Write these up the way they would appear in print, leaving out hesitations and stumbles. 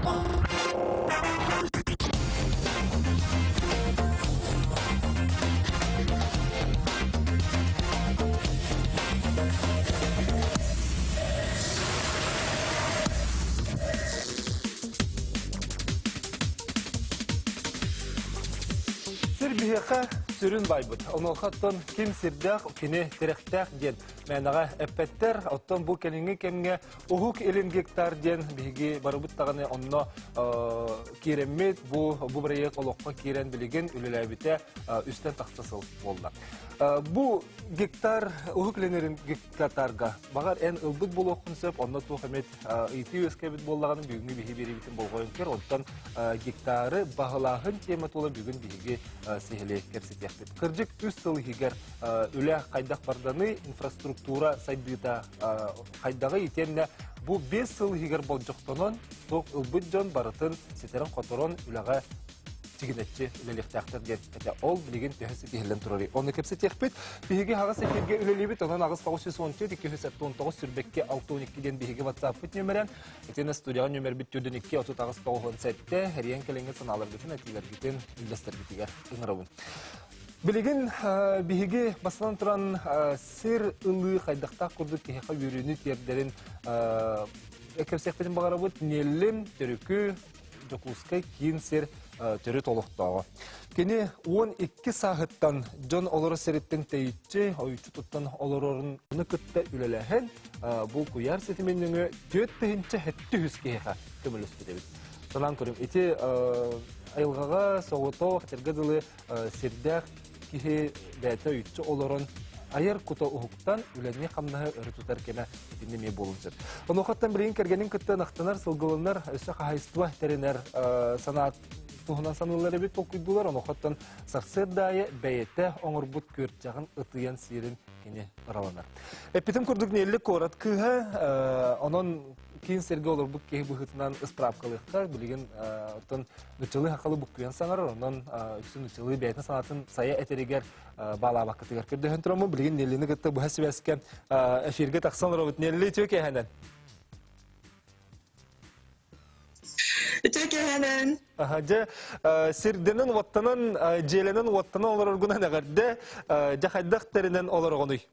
Сирбиһэхэ сүрүн байбыт. Онолхаттон ким сирдах кини терехтах ден. Мәнага эппеттер оттон бу келинги кемге ухук элин гектар ден биги барыбыт таганы онно киреммет бу проект олокко кирен билеген үлеләбите үстен тактасыл болду. Бу гектар ухук эленерин гектарга багар эн ылбыт болокун сөп онно тухамет ити өскебит боллаганы бүгүнгү биги берибитин болгон кер оттон гектары багылагын тема тола бүгүн биги сехле керсетяхпет. Кыржык үс сыл хигер үле кайдак барданы инфраструктура сайдыта кайдагы итенне бу 5 сыл хигер болжоктонон ток ылбыт жон барытын сетерен которон үлеге тигинетчи үлелектактыр ден. Ол билеген төһөсү тиһелен турары. Оны кепсетяхпет. Биги хагас эфирге үлелебит, онан агыс 917 279 сүрбекке 612 ден биги WhatsApp нөмерен. Этене студияга нөмер бит 42 30 агыс 97 херен келеңге саналар бүтүн атилер битен үлдестер битигер ыңырабын. Билеген биги басынан туран сир ылы кайдакта курдук кеха бүрүнү тердерин кепсетпен багарабыт неллен төрүкү жокускай кийин сир төрү толуктоо. Кени 12 сааттан жон олоро сериттен тейитчи ойчу туттан олорорун кытта үлелехен бул куяр сетименнүngө 4-тинче хетти хүскеха көмөлөстүрөбүт. Сонан көрүм эти айылгага согото тергедылы сирдак кихи бәте ойчу олорон айыр кута ухуктан үләне камнаһы өрүтүтер кеме инеме болунсыр. Онохаттан билген кергенин кытта нактанар сылгылынар өсө кахайства теренер санаат туһунан санылары бит толкуйдулар. Онохаттан сарсырдайы бәйетте оңорбут көрчагын ытыян сирин кене ыраланар. Эпитим курдук неллик корат кыха онон кийин серге олор бу кеһи быхытынан справкалыкка билген тон нучылы хакалы буккуян саңар онон үсүн нучылы бәйтен санатын сая этерегер бала бакытыгар көрдөһөн турамы билген неллини гытта бу хасыбаскен эфирге таксан робот нелли төкеһенен Төкеһенен Аһа сирденен ваттанан желенен ваттана олор гуна нагарды жахайдак теренен олор гонуй.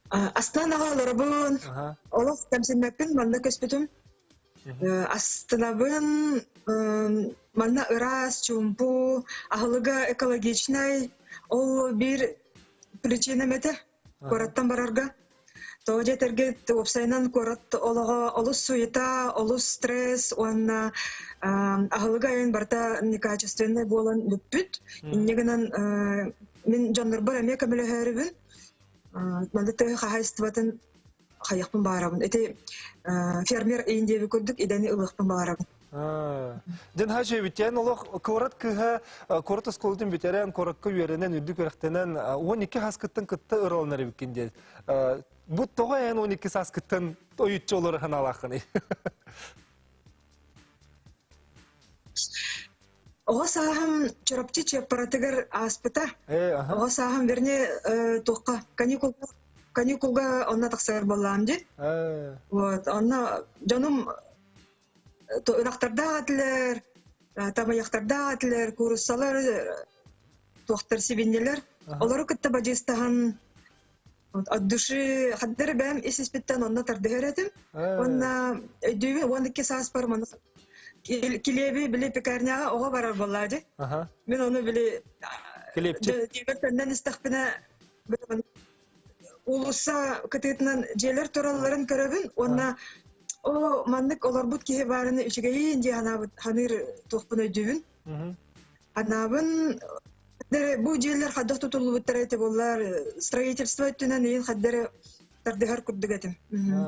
Астанага олорбун, олох тамсинмекпин, манна көспүтүм. Астанабын, манна ырас, чумпу, ахылыга экологичнай, ол бир причина мете, кораттан барарга. То жетерге опсайнан корат олого олус суета, олус стресс, онна ахылыга ен барта некачественный болан бүппүт. Иннегенен мен жандарбар эме камелехерибин. Мандыты хахайстватын хаяқпын барабын. Эти фермер эйіндегі көрдік, едәне ылықпын барабын. Ден хажы битен олық корат кыха корат осколдың битерен коракка үйеренен үрдік өректенен 12 хаскыттың кытты ыралынары біккенде. Бұт тоға ән 12 хаскыттың ойытчы олары хан алақыны. Оға сағам чырапчы чепаратыгар аспыта. Оға сағам верне тоққа каникулга онна тақсайыр болам де. Онна жаным ұрақтарда атылар, тамаяқтарда атылар, курыссалар, тоқтар себенелер. Олары күтті бәжестаған от души қаддары бәм есеспеттен онна тардығыр әдім. Онна өйдеуі 12 саас бар маны. Килеби биле пекарняга ого барар боллади. Мен оны биле Дебертенден истахпина улуса кытытынан желер туралларын көрөбүн. Онна о мандык олар бут кие барыны үчүгейин же ханыр тохпун өйдүбүн. Анабын бу желер хаддак тутулубуттар эти боллар строительство өттүнөн эйин хаддары тардыгар курдугатым.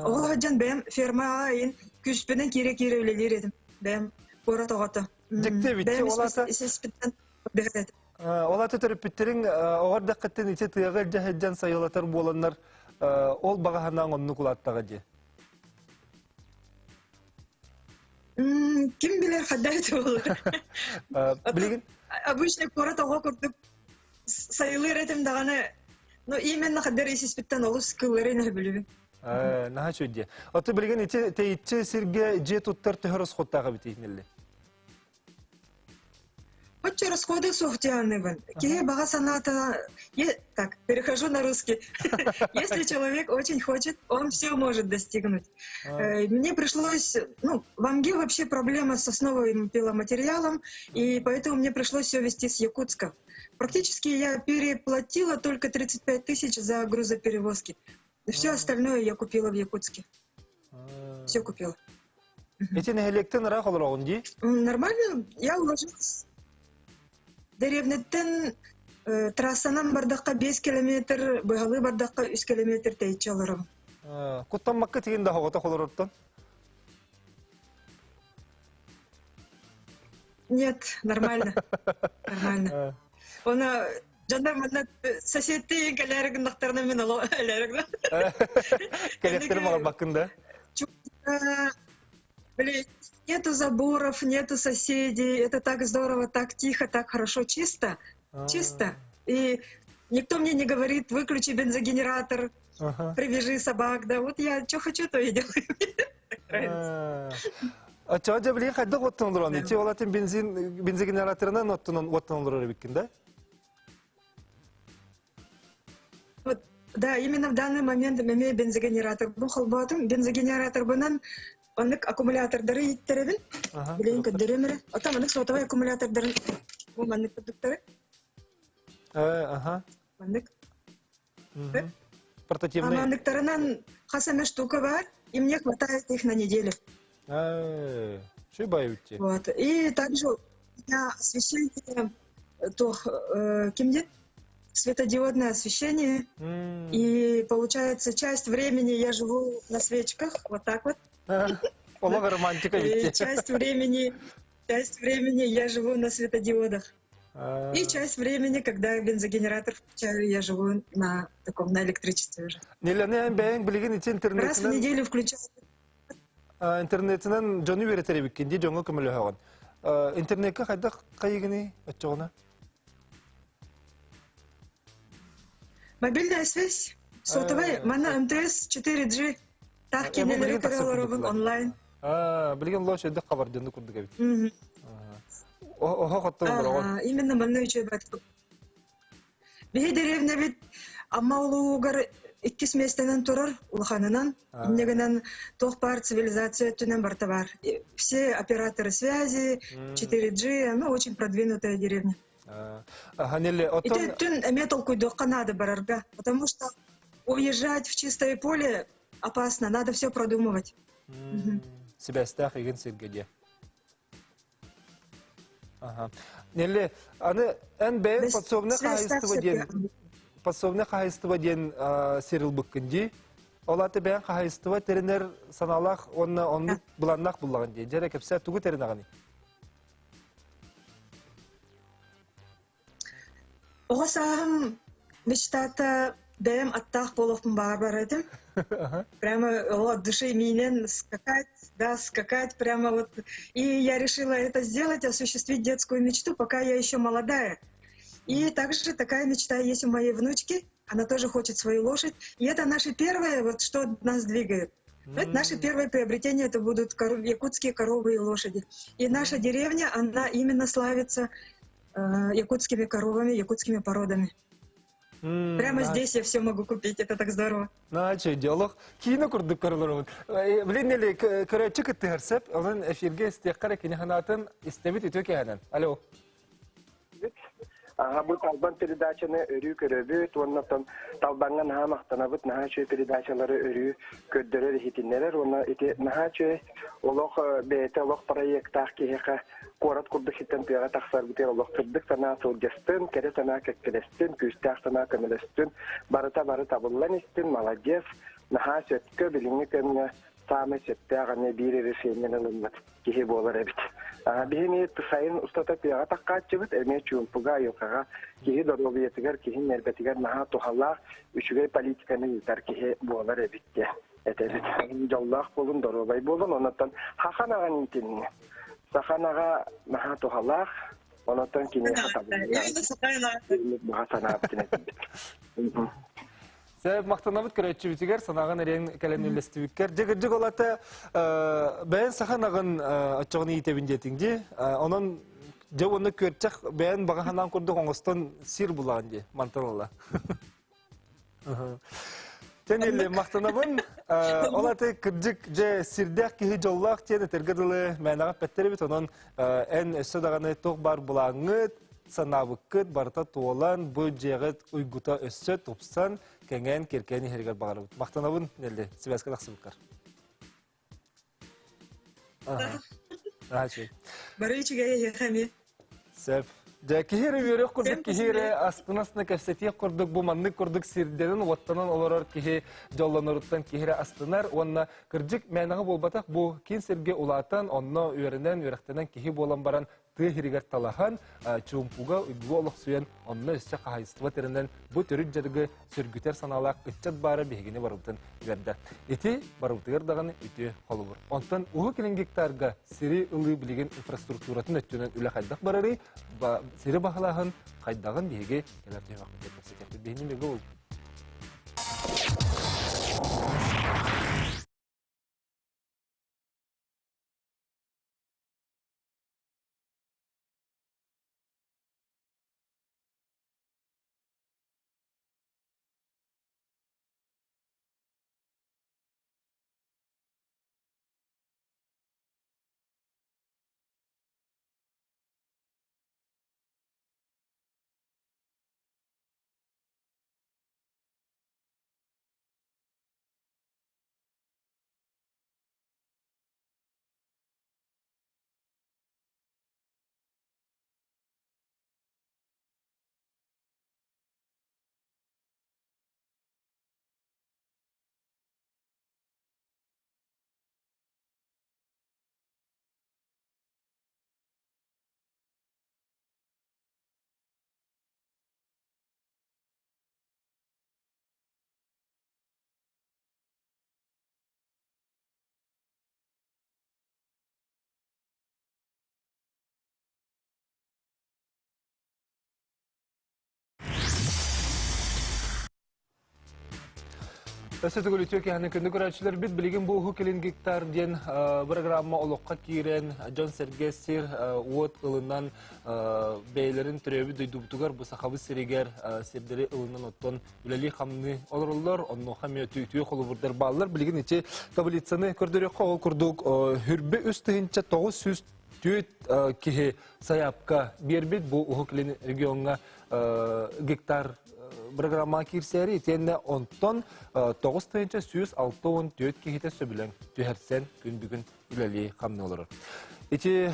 Ого хаджан бэм ферма эйин күспенен кире-кире үлелер едим. Бәм корат оғаты. Олаты төріппеттерің оғар дәққеттен ете тұяғыр жәхеджан сайылатар боланлар ол бағаханан онны құлаттаға де? Кім білер қаддайты болыр? Білеген? Обычный корат оға көрдік сайылыр етім дағаны именно қаддар есеспеттен олыс кылырын білуін. Наха чөйде. Оты білген тейітчі сірге же туттар түхір ұсқоттаға бітейінелі. Хоть расходы сухтяны. Кие бага саната. Так, перехожу на русский. Если человек очень хочет, он все может достигнуть. Мне пришлось, в АМГе вообще проблема с основным пиломатериалом, и поэтому мне пришлось все везти с Якутска. Практически я переплатила только 35 тысяч за грузоперевозки. Все остальное я купила в Якутске. Все купила. Эти нехелектен рақ олар оғын дей? Нормально, я уложилась. Деревнеттен трассанан бардаққа 5 километр, бұғалы бардаққа 3 километр тәйтші оларым. Құттан маққа теген да хоғыта қолар оттан? Нет, нормально. Нормально. Она, жандарманна, соседті кәләрігін нақтарына мен әләрігін. Кәлектері мағал бақында? Блин, нету заборов, нету соседей. Это так здорово, так тихо, так хорошо, чисто. Чисто. И никто мне не говорит, выключи бензогенератор, привяжи собак. Да вот я что хочу, то и делаю. А что, я блин, ходил вот там дрон. Те вот этим бензогенераторна, но вот там дрон викин, да? Вот, да, именно в данный момент имею бензогенератор. Бухал батом, бензогенератор банан. Аннык аккумулятордары йиттеребин. Билейин көддөрөмөрө. Атам аннык сотовой аккумулятордарын. Бул аннык продукттары. Аннык. Портативный. Анныктарынан хасана штука бар, и мне хватает их на неделю. Что боюсь? Вот. И также у меня освещение, кимдет? Светодиодное освещение. И получается, часть времени я живу на свечках, вот так вот. Половая романтика. И часть времени я живу на светодиодах. И часть времени, когда бензогенератор включаю, я живу на электричестве уже. Раз в неделю включаю. Интернетинен жону беретери биккенди жону көмөлө хаган. Интернетке кайда кайгыны отчогуна? Мобильная связь, сотовая, мана МТС 4G. Так кинелери көрөлөрүн онлайн. Билген лошо да кабардыны курдук эбит. Именно мана үчө бат. Бие деревне бит амма улуугар 2 местенен турар улханынан. Иннегенен тохпар цивилизация түнен барта бар. Все операторы связи, 4G, очень продвинутая деревня. И тün метал куйдокка надо барарга, потому что уезжать в чистое поле опасно, надо все продумывать. Себя стах и генсергеде. Нелли, аны НБ подсобный хайстыва ден серил быккынди. Олаты бән хайстыва теренер саналах онны буланнах буллагын ди. Жара кепсе тугу теренаганы. Ого сағым мечтата дэм аттах половпун бар этим. Прямо от души минен скакать прямо вот. И я решила это сделать, осуществить детскую мечту, пока я еще молодая. И также такая мечта есть у моей внучки. Она тоже хочет свою лошадь. И это наше первое, вот что нас двигает. Это наше первое приобретение, это будут якутские коровы и лошади. И наша деревня, она именно славится якутскими коровами, якутскими породами. Прямо здесь я все могу купить, это так здорово. Наче диалог. Кино курдук королорун. Блин, нели короче тегерсеп, он эфирге истеккара кинеханатын истебит итөкәнен. Алло. Бұл талбан передачаны өрі көрөбі, туаннаттан талбанған хамақтанабыт нахачы передачалары өрі көддөрөр хитиннелер, оны ити нахачы олық бәйті олық проекттақ кейеқа қорат күрді хиттен пияға тақсар бұтер олық түрдік сана сылгестін, кәрі сана кәккелестін, күстәқ сана көмелестін, барыта бұллан істін, молодец, нахачы өткі біліңі көміне самы сеттәғаны бір решениен алынмат кейі болар әбіт. Бихими сайын устата пияға таққатчыбыт, әме чуымпыға йоқаға кейі дорогиетігер, кейі нәрбетігер наға тухаллақ үшігей политиканы ютар кейі болар әбітте. Әтәбіт жоллақ болын, дорогай болын, онаттан хақан аған интеніне. Сақан аға наға тухаллақ, онаттан кейі хатабын. Сәп мақтанабыт көрәтші бітігер, санаған әрен кәлем үлестібіккер. Жегіржік олаты бәйін сақанағын отчағын етебін детіңде, оның же оны көрчақ бәйін бағаханан көрдік оңыстан сир бұлаған де, манталала. Тен елі мақтанабын, олаты кірджік же сирдәк кейі жоллақ тен әтергіділі мәйнаға пәттері біт, оның ән өсі дағаны тоқ бар бұлаңыт, санабыққыт, барта туолан, бұл жеғыт ұйгута өссі, топсан, кәңен, керкені хергер бағары бұд. Мақтанабын, нелді, Себәскі дақсы бұққар. Бары ішіге ехәме. Сәп. Кехері өрек құрдық, кехері астын-астына кәпсетек құрдық, бұл манны құрдық сирденін, оттанын оларар кехе жолланырыттан кехері астынар. Онына кірджік мәнағы болбатақ, бұл кен серге ұлатан, онына өрінен, өріқтенен кехе болан баран тыхиригер талахан, чумпуга ұйгу олық сүйен, онына өсі қағайыстыва терінен бұл түрік жадығы сүргітер саналақ үтчат бары бейгені барылтын верді. Еті барылтығыр дағаны үті қолы бұр. Онтан ұғы келен гектарға сері ұлы білеген инфраструктуратын өттінен үлі қайдақ барары, сері бағылағын қайдағын бейге келерден вақыт етмесі бейіне меге ол. Өсөтік өлітеуке әні күнді көрәтшілер біт білеген бұл ұғы келен гектар ден программа олыққа кейрен Джон Сергес сер от ылынан бәйлерін түребі дөйдубытуғар бұл сақабы серегер сердері ылынан оттон үләли қамны олырылар, онны қамия түйе қолы бұрдар балылар. Білеген ете таблицаны көрдірек қол күрдік хүрбі үстігінші 900 түйет кеге саяпқа бербет бұл ұғы келен регионға гектар программа кирсәри тенне онтон 9 тыйынча 106 төт кехите сөбілен түйәрсен күн бүгін үләли қамны олар. Ити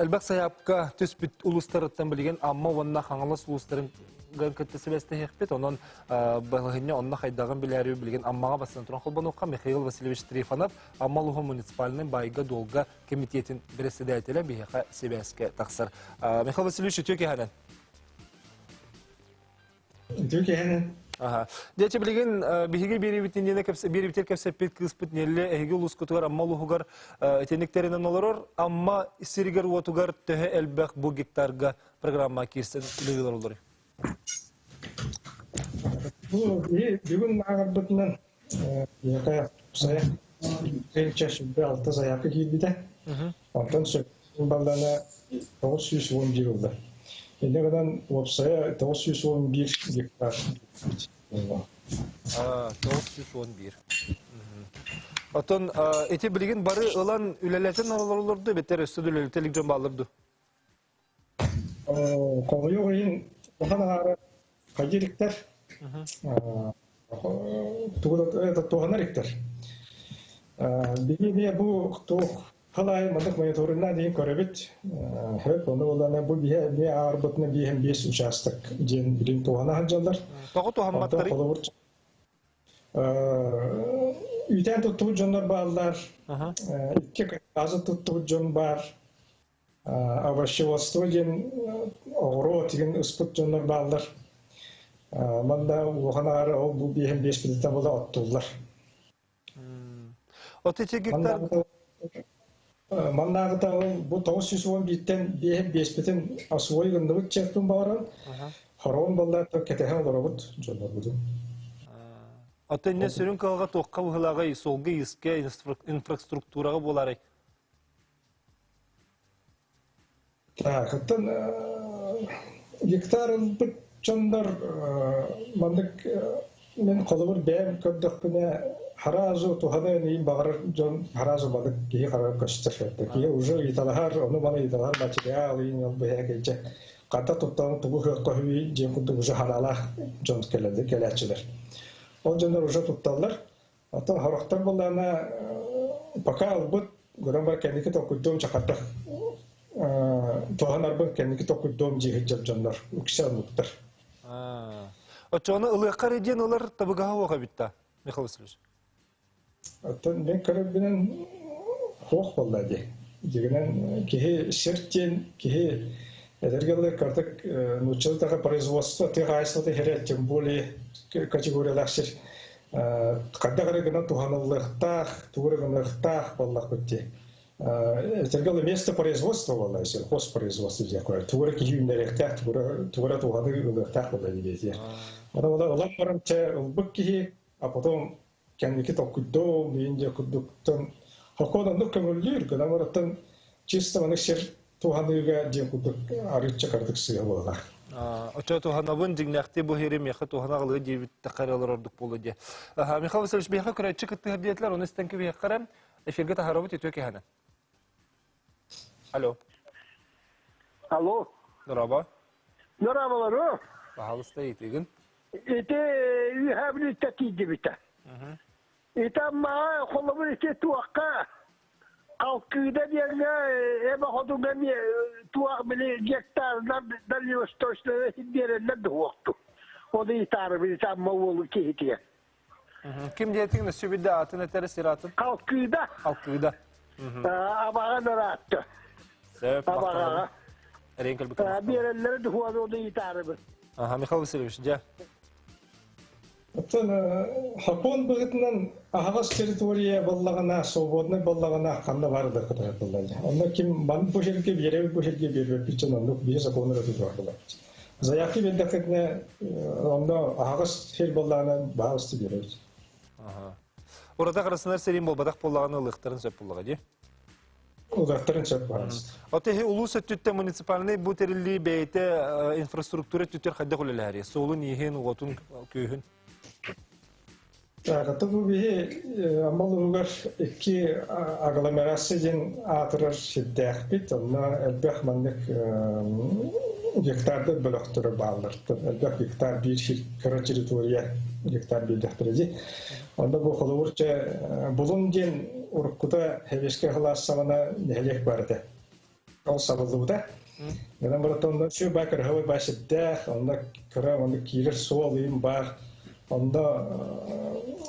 әлбәк саяпқа төспіт ұлыстарыттан білген, амма онна қаңылас ұлыстарын гәркетті бәсті хекпет, онын бағылығыне онна қайдағын біләрі білген аммаға басынан тұран қолбан оққа Михаил Васильевич Трифанов Аммалуға муниципалының байға долға комитетін бірісіде әтелі бейхақа себәске тақсыр. Михаил Васильевич, төке хәнен? Төке хәнен. Дәче білген бейге беребітер кәпсәппет кіспіт нелі әйге ұлыс күтігар амма ұлығығар әтеніктерінен оларыр, амма сирігер уатығар төхе әлбәқ бұл гектарға программа керсен үлігілер олар. Бүгін ағырбытынан еқа сая шүмбе алты саяқы кейбіде. Антон сөйін балдана 911 олды. Енді қадан опсая 911 гектар. 911. Атын, әте білген бары ұлан үләләтін алаларды беттер өстіді үләлетелік жөн балырды? Қолы ойын оған ағары қайдеріктер, тоғанар ектер. Беге бұл тоқ қалай мандық мониторына дейін көребет. Хөп, оны олана бұл бе арбытына бейін 5 участық дейін білін тоғана ғанжалар. Тоғы тоған маттары? Үйтен тұттығы жонлар балдар, үтке азы тұттығы жон бар. Овощеводство дейін оғыру деген ұспыт жонлар балдар. Манда оған ары бұл бейін 5 білден бола оттылар. Отече гектар? Мандағыда бұл 911-тен 5-бен асуой ғындығы чектің бағырын, хорон балдар кетеген олар бұд жолдар бұды. Атынне сүрін қалға тоққа бұғылағай солғы еске инфраструктураға боларай. Так, оттан гектар бит чондар мандык мен қолыбыр бәм көддіқпіне харазу туханы нейін бағар жон харазу бадык кейі қарар көштір. Кейі уже италахар, оны бана италахар материал ейін ол бәйә кейче. Қадда тұттаны тұғы хөққа хүйі жен күнді уже ханала жон келәтшілер. Ол жондар уже тұтталар. Атын харақтар болдағына пока албыт көрін бар кәндекі тоқыддуым чақаттық. Туған арбын кәндекі тоқыддуым жиғыт жап жондар. Үксе алмыттыр. Отчоны ылыққар еден олар табыгаға оға бітті, Михаил Васильевич? Мен көріп бінен хоқ болды де. Дегенен кеге шерттен, кеге әдергелер кардық нұчылдағы производство тек айсылды херет, тем более категориялар шер. Қаддағыры гынан туғанылықтақ, туғырығынықтақ боллақ бітті. Әдергелер место производства болды, хозпроизводство декор. Туғыры киюіндеректақ, туғыры туғанылықтақ болды дейді. Олар барым те ұлбық кеге, а потом кәндекі тоқыддоу, мейінде күддіктің хақуадан нұқ көмілдер, гынан бараттан чисто маны шер туғанылыға ден күддік арытча кардық сыға болға. Оча туғанабын дегнәқте бұл хері меқі туғанағылығы дейбіт тақаралар ордық болу де. Михаил Васильевич, бейқі күрәтші күтті ғырдиетлер, оны істенкі бейқі қарам, эфирге тахарабыт етуе кеханы. Алло. Алло. Нұраба. Нұрабалар, Бағалыста етігін. Это үйәбілетті кейді біті. Это маға қолымын ете туаққа қалқыда дерге әбі қодыңға туақ біле гектардан дальневосточный хиндерінен дуақты. Оны итары біле самма олы кейтіге. Кім дейтіңді сөбеді атын әтәрі сиратын? Қалқыда. Қалқыда. Абаға нұратты. Сөп, Абаға. Әрен кәлбі кәлбі. Беренлері дуады оны итары біле. Михаил Васильевич, жа. Хапон бұғытынан ағас территория боллағына, свободны боллағына қанда барды қытай болды. Онда кем бан бұл жерге бере, бұл жерге бере, бітчен ондық бейе законы рөті бар болды. Заяқи бендақетіне онда ағас хел боллағына бағысты бере. Орада қарасынар серин болбадақ боллағаны ұлықтарын сөп боллаға, де? Ұлықтарын сөп бағысты. Отеге улус өттүтті муниципалны бұл терілі бәйті инфраструктура түттер қайда қолы әрі? Солын, ехен, ұғытын, күйін? Қаты бұл бейе амал ұғыр екі агломерациядан атырыр шеддәқ бет, онына әлбәқ мәнік гектарды бөліқтірі бағылырды. Әлбәқ гектар бір кірі территория гектар бейдіқтірі де. Онда бұл қолы ұрча бұлын ден ұрыққыда әбешке қыласығына нәлек барды. Ол сабылды бұда. Менің бұрат онда шөй бәкір ғылы бәшіддәқ, онда кірі, онда кейлер суал үйім бар. Онда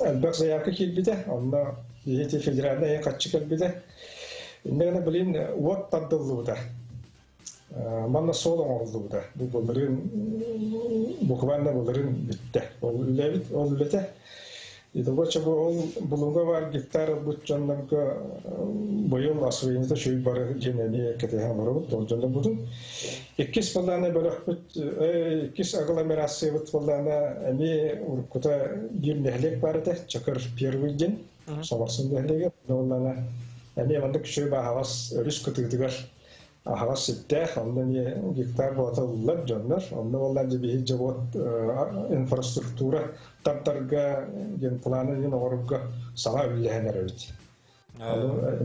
әлбәқ заявка келбеді, онда ете федералда ең қатшы келбеді. Мен білейін, от таддылды бұда. Манна солың олды бұда. Бұл болырын, бұқыванда болырын бітті. Ол үлеті. Идолбача бұлыңға бар гектар бұд жаннанға бұйыл асуайынызда шөй бары женені кәтейін бары бұд, ол жанна бұдың. Еккес балдағына бөлік бұд, еккес агломерация бұд балдағына әме ұрыққыта бір нәхлек барды, чакыр первый ден, somorsun dehlige nollana yani vandık şöyle havas örüş kutuğular havas sitte ondan ye gittar boğatılar canlar ondan vallahi bir cevap infrastruktura tartarga gen planı gen orga sana üllehenler evet.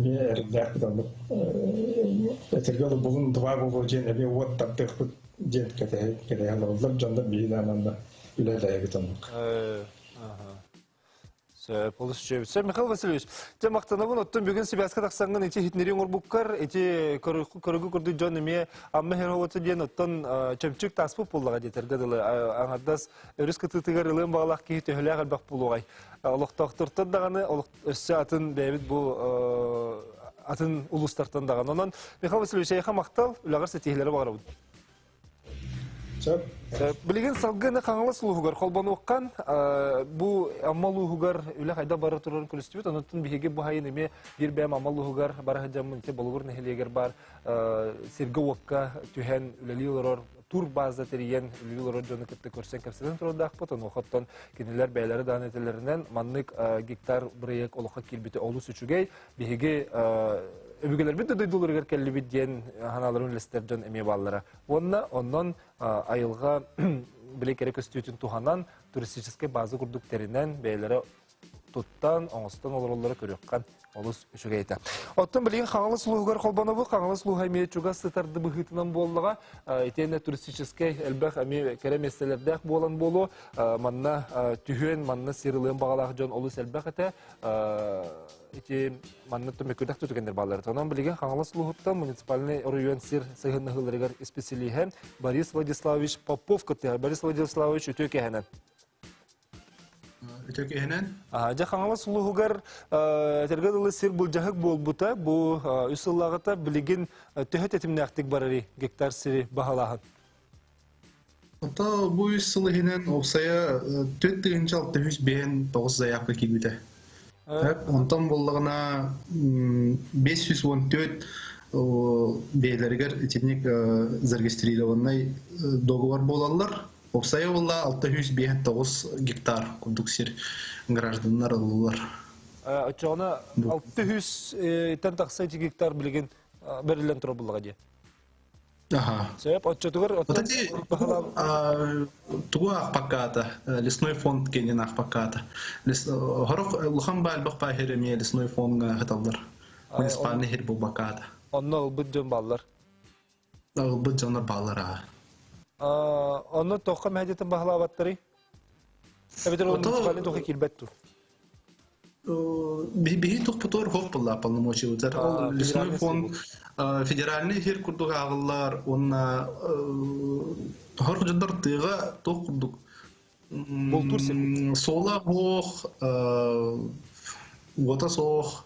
Ne erkekler de etergalı bugün dua bu gen bir vat tartır gen kete yanlar canlar bir yanında üleleye gitandık. Полос чебисе Михаил Васильевич, те мактанабын оттон бүгүн Сибирска таксанган эти хитнерин орбуккар, эти көргү көрдү жон эме амма херовоты ден оттон чөмчүк таспып буллага детергедиле аңардас өрүскө тытыгар ылым багалак ки төһөлө албак булугай. Олоктоктуртан даганы өссө атын бебит бу атын улустартан даган. Онон Михаил Васильевич айха мактал улагар сетихлери багарабыт. Билеген салгыны қаңылы сұлуғығар қолбаны оққан, бұл аммалуғығар үлі қайда бары тұрарын күлістібет, онытын бігеге бұхайын еме бір бәм аммалуғығар бары ғаджамын те болуғыр нәхелегер бар, сергі оққа түйен үләлі олар тур база терген үлгілер жоны кетті көрсен кәпсіден тұрдақ бұтын. Оқыттан кенелер бәйлері данетелерінен маннык гектар бірек олыққа келбеті олыс үшігей бігеге өбігелер бітті дойдулырғар кәлі бітден ханаларын лістер жон әме баллары. Оннан айылға біле керек өстейтін туғанан туристический база күрдіктерінен бәйлері туттан, оңыстан олар көрекқан олыс үшігейті. Оттан білген қаңылы сұлуғығар қолбаны бұл, қаңылы сұлуға әме чуға сытарды бұғытынан болыға, етені туристический әлбәқ әме кәрі меселердәк болан болу, манна түйен, манна сирылығын бағалағы жон олыс әлбәқ әті, манна төмекөдәк түтігендер балары. Онан білген қаңылы сұлуғыттан муниципальный район сир сығынығыларығар специалиген Борис Владиславович Попов күтті. Борис Владиславович үтөк әхінен. Өтөк әхінен? Жа қаңылы сұлуғығар тәргеділі сир бұл жағық бол бұта, бұл үсіллағыта білеген төхет етіміне әқтік барары гектар сири бағалағын. Ота бұл үсілігінен опсая 4-6-5-9 заяққа келбеті. Онтан болығына 514 бейлерігер етемнік зарегистрированный договор болалар. Опсая олла 659 гектар күрдіксер гражданлар алылар. Очоғына 600 тақсайты гектар білген берілен тұры бұлыға де? Себеп, отчетығыр? Туға ақпаққаты, лесной фонд кенен ақпаққаты. Ғырық ұлған бәлбіқ пағыреме лесной фондға ғыталдар. Муниципальный хер бұл баққаты. Онна ұлбыт жон балылар? Ұлбыт жонар балылар аға. Оны тоққа мәдетін бағыла абаттары? Әбетер ол муниципалин тоққа келбәтту? Бейі тоқпытор хоқ бұлла полномочия өтер. Лесной фонд федеральный хер күрдіг ағылар, онына ғырқ жындар тыға тоқ күрдіг. Бұл тур сен? Сола хоқ, ота соқ,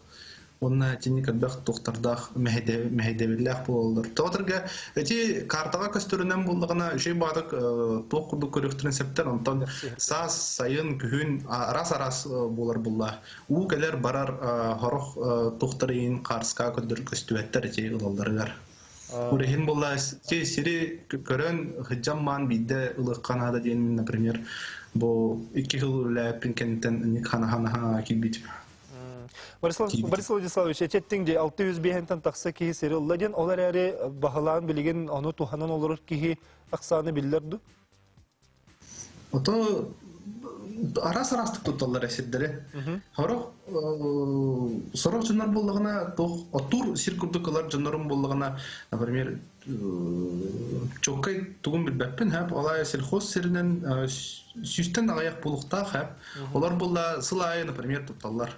онна тенек әлбәқ тоқтардақ мәхедебелләқ болалар. Тоғытырға, әте картаға көстірінен болдығына үшей бадық тоқ күрдік көріқтірін сәптер, онтан саз, сайын, күхін, арас-арас болар бұлла. Уу кәлер барар ғырық тоқтарыйын қарысқа көдір көстүвәттер әте ұлаларығар. Үрехін болла, сері көрін ғыджамман бейді ұлыққан ада дейін, например, бұл 2 жыл үләппен кәнттен үнік хана-хана келбейтім. Борис Владиславович, әтеттіңде 600 бейхентен тақса кейі сері ұлладен, олар әрі бағылан білген оны туғанан олар кейі ақсаны білдерді? Ото арас-арастық тұтталар әсердері. Сұрық жынар болығына, отур сиркурдық олар жынарым болығына, например, чоққай тұғын білбәппен, олай сельхоз серінен сүйістен ағаяқ болуқтақ, олар болла сылайы, например, тұтталар.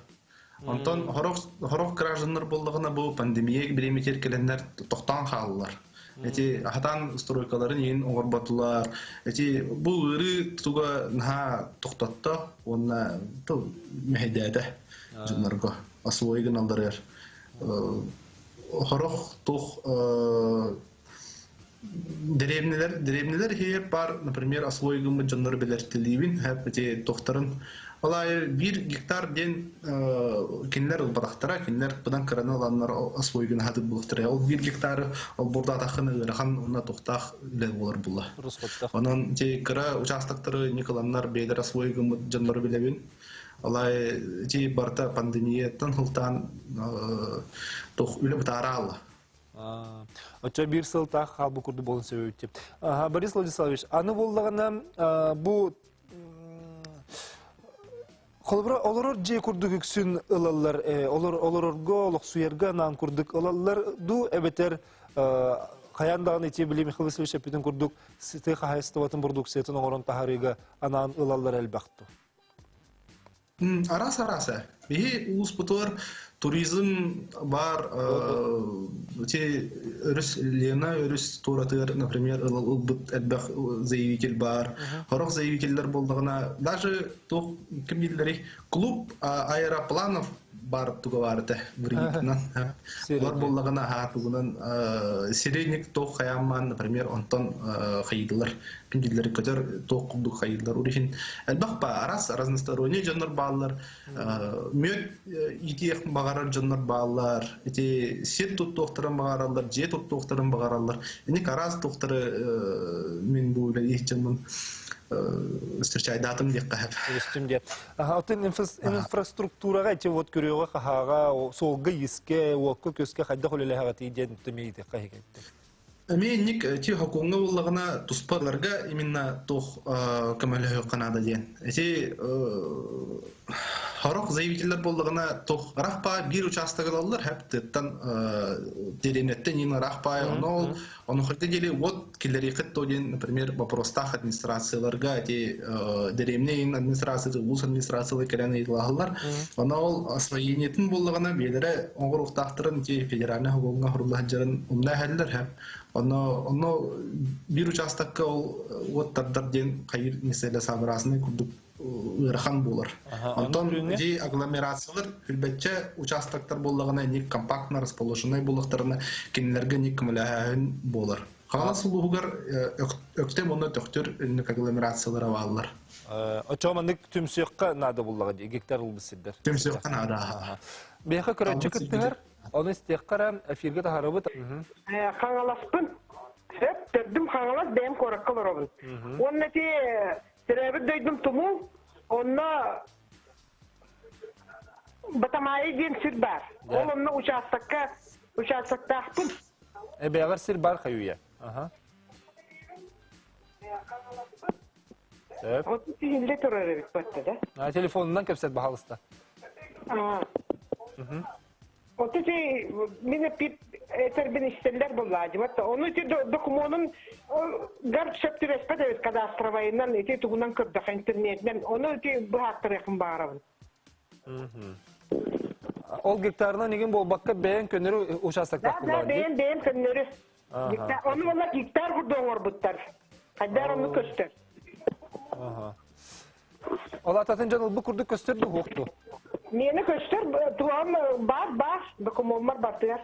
Онтан хорох граждандар болдығына бұл пандемия біреметер келендер тоқтан қалылар. Әте ахатан стройкаларын ең оңыр батылар. Әте бұл үрі тұға наға тоқтатты, онына мәйдәді жынларға. Асылойығын алдар ер. Хорох тұқ деревнелер хейіп бар, например, асылойығын жынлар белертілейбін, әте тоқтарын Олай 1 гектар ден кенлер ұлбадақтара, кенлер бұдан қыраны аланлар асылойығын хадып бұлықтыра. Ол 1 гектары ол бұрда атақын ұйрахан онына тоқтақ үлі болар бұлла. Онын қыра участықтары некаланлар бейдер асылойығын жанлары білебін. Олай барта пандемиятын ұлтан үлі бұтара алла. Оча бір сылтақ қалбы күрді болын сөйіп. Борис Владиславович, аны болдағына бұл Қолыбыра олар жей күрдік үксін ұлалар, оларға, олық суерға нан күрдік ұлалар, ду әбетер қаяндағын ете біле Михаил Васильевич әпетін күрдік сеті қағайыстыватын бұрдық сетін оңырын тахарыға анан ұлалар әлбәқті. Арас-арасы. Бейі ұлыс бұтылар туризм бар, өріс лена, өріс туратыр, например, ұлбыт әлбәқ заявитель бар. Хорох заявителер болдығына, даже тоқ кімділері клуб аэропланов бар туга барыта бритнан. Олар боллагана ха тугунан сирейник тох хаяман, например, онтон хайдылар. Киндилер көтөр тох кубду хайдылар. Урихин элбах ба арас разносторонний жанр баллар. Мөт итиэх багарар жанр баллар. Эти сет тут тохтаран багаралар, же тут тохтаран багаралар. Эни карас тохтары мен бу ихчемн встречайдатым деп кахап. Естим деп. Атын инфраструктурага эти вот көрөөгө кахага солга иске, окко көскө хайда холелега тиден темейди кайгет. Мен ник ти хакунга уллагына туспаларга именно тох камалы канада ден. Эти харак заявителлер болдыгына тох рахпа бир участогы алалар хәптеттан деренеттен ин рахпа оны хәтта дели вот киллери кыттоден, например, вопростах администрацияларга эти деремнен администрация улус администрациялар келен ыйлалар. Аны ол освоениятын болдыгына белере оңгор уктактырын ти федеральный хакунга хурулла жарын умна хәлләр һәм Оно бир участокка вот тардар кайыр меселе сабырасыны курдук ырахан болар. Антон ди агломерациялар билбетче участоктор боллагына ник компактно расположенный болуктарына кинилерге ник кымылаһын болар. Кала сулугар өктө моны төктөр ник агломерациялар аваллар. Очомандык түмсөккө нада буллага гектар улбысыдыр. Түмсөккө нада. Беха көрөчү кыттыр. Оны истеккарам эфирге тахарыбыт. Хаңаласпын. Сөп төрдүм хаңалас бем коракка барабын. Онна ти теребит дөйдүм туму, онна батамайы ден сир бар. Ол онна участактахпын. Беягар сир бар хаюя. Сөп. Оты тиһинле турары бит батта да. Телефонунан кепсет бахалыста. Оты ти мине пит тербин истеллер буллады. Вот оны ти документын гард септиреспет кадастровайынан эти тугунан көрдөх интернеттен. Оны ти бахаттыр якын барабын. Ол гектарына неген болбакка бәйен көнөрү участоктак буллады. Да, бәйен көнөрү. Оны болла гектар бурдоңор буттар. Кайдар оны көстөр. Ол ататын жаныл бу курду көстөрдү хокту. Мені көстер туам бар документар бартыр.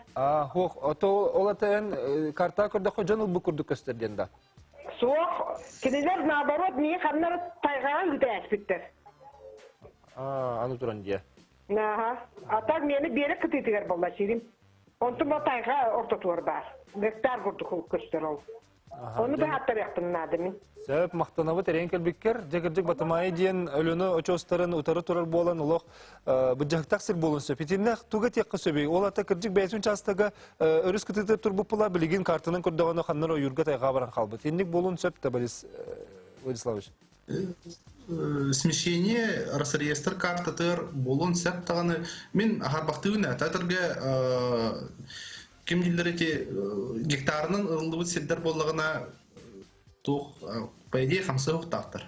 Хох, ол атан карта көрдө жаныл бу курду көстөрден да. Соқ, кинелер наоборот не ханнар тайган үтәс биттер. Аны туран дия. Атак мені берек кытытыгар болла ширим. Онтун ба тайга ортотуар бар. Гектар курду көстер ол. Оны да хаттар яктын надымын. Сөп мактанабы терен келбеккер, жегердик батамайы диен өлөнө очостарын утары турар болан улох быжактак сир болун сөп. Итинне туга текке сөбей. Ол ата кырдык бәйсүн частага өрүс кытыты турбуп була билигин картынын көрдөгөнө ханнар ойурга тайга баран калбы. Тенник болун сөп та Борис Владиславович. Смещение Росреестр картатыр болун сөп таганы мен ахарбактыгына татырга ким дилер эти гектарынын ылдыбыт сиддер боллагына тух по идее 50 гектар.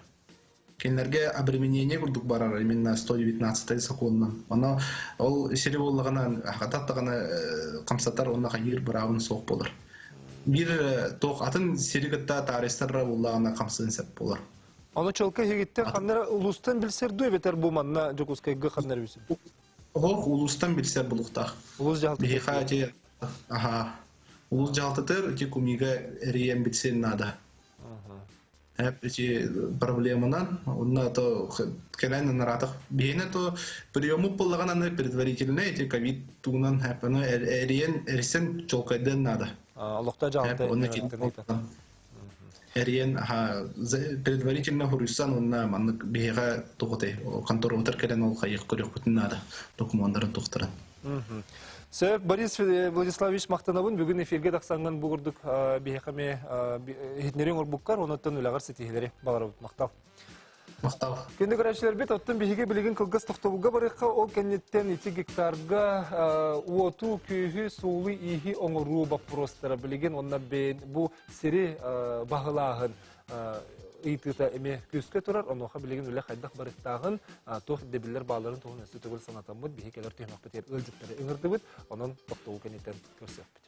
Кенлерге обременение курдук барар именно 119 законнан. Ана ол сири боллагына хататтагына камсатар онна хайыр барабын сок болар. Бир тух атын сиригетта тарестер боллагына камсын сеп болар. Аны чолка хегиттен ханнар улустан билсер дуебетер буманна жокускайга ханнар бисен. Ох, улустан билсер булуктах. Улус жалты. Бихати улус жалтытыр эти кумига эрием битсен надо. Эти проблемынан онна то келен наратах бейне то приему поллагана предварительно эти ковид тугунан хапаны эриен эрсен чолкайден надо. Аллахта жалты. Эриен предварительно хурюсан онна маннык бейга туготе контор отыр келен ол хайык көрөк бүтүн надо документтарын туктуран. Сөп Борис Владиславович мактанабын бүгүн эфирге таксанган бугурдук бихеме хитнерин орбуккар онотон улагар сетихилери балар мактал. Мактал. Кенде көрәчләр бит оттан бихиге билеген кылгыс тохтобуга барыкка ол кеннеттен 2 гектарга уоту күйү суулы ихи оңору бапростара билеген онна бу сири багылагын ыйтыта эме көскө турар, оноха билеген үле хайдак барыктагын тох дебиллер бааларын тоғын өсі түгіл санатамыд, бихекелер түймақ бітер өлжіптері үңірді бұд, онын тоқтауы кенеттен көрсек бұд.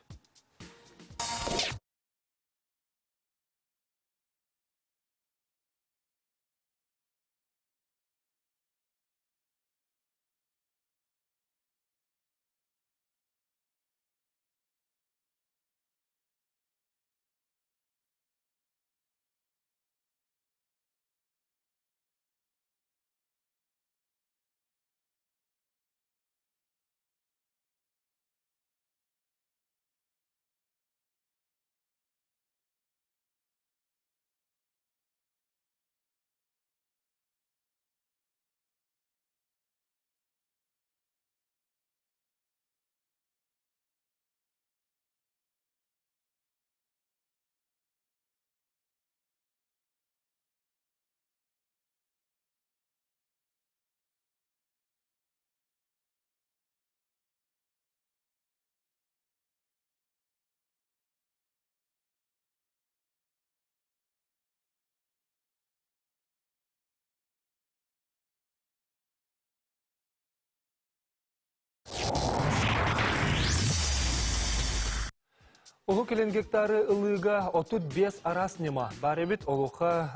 Оғы келен гектары ылыға 35 арас нема. Баребит олуға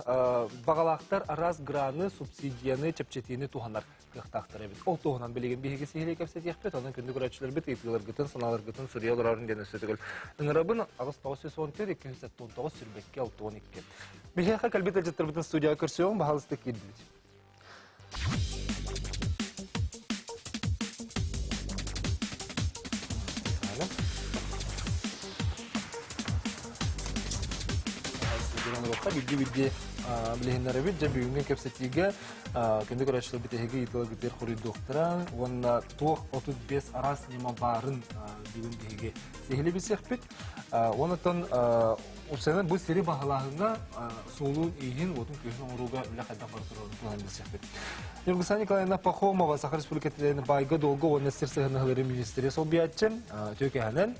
бағалақтар арас граны, субсидияны, чепчетini туғанар қықтақтыр әбет. Ол туғанан білеген бейге сейлей кәпсет еқпет, оның күнді көрәтшілер бет, ейтілер гітін, саналар гітін, сүриялар арын дені сөтігіл. Үңірабын ағыз 914-219 сүрбекке 612. Бейхеқа кәлбет әлжеттір бітін студияға көрсеуің, бағалысты кейділді. Бидди билегендер бит же бүгүнгү кепсетиге кенде көрөчүлөр битеге итөө гитер куру доктора онна 35 арас нема барын бүгүн биге сехили бисекпит онотон усена бу сери бахаларына сулуу ийин отун көзүн уруга үле кайда бартырын план бисекпит Евгения Николаевна Пахомова Сахар Республикасынын байга долго оннестер сыгынылары министри сол биятчын төкөнен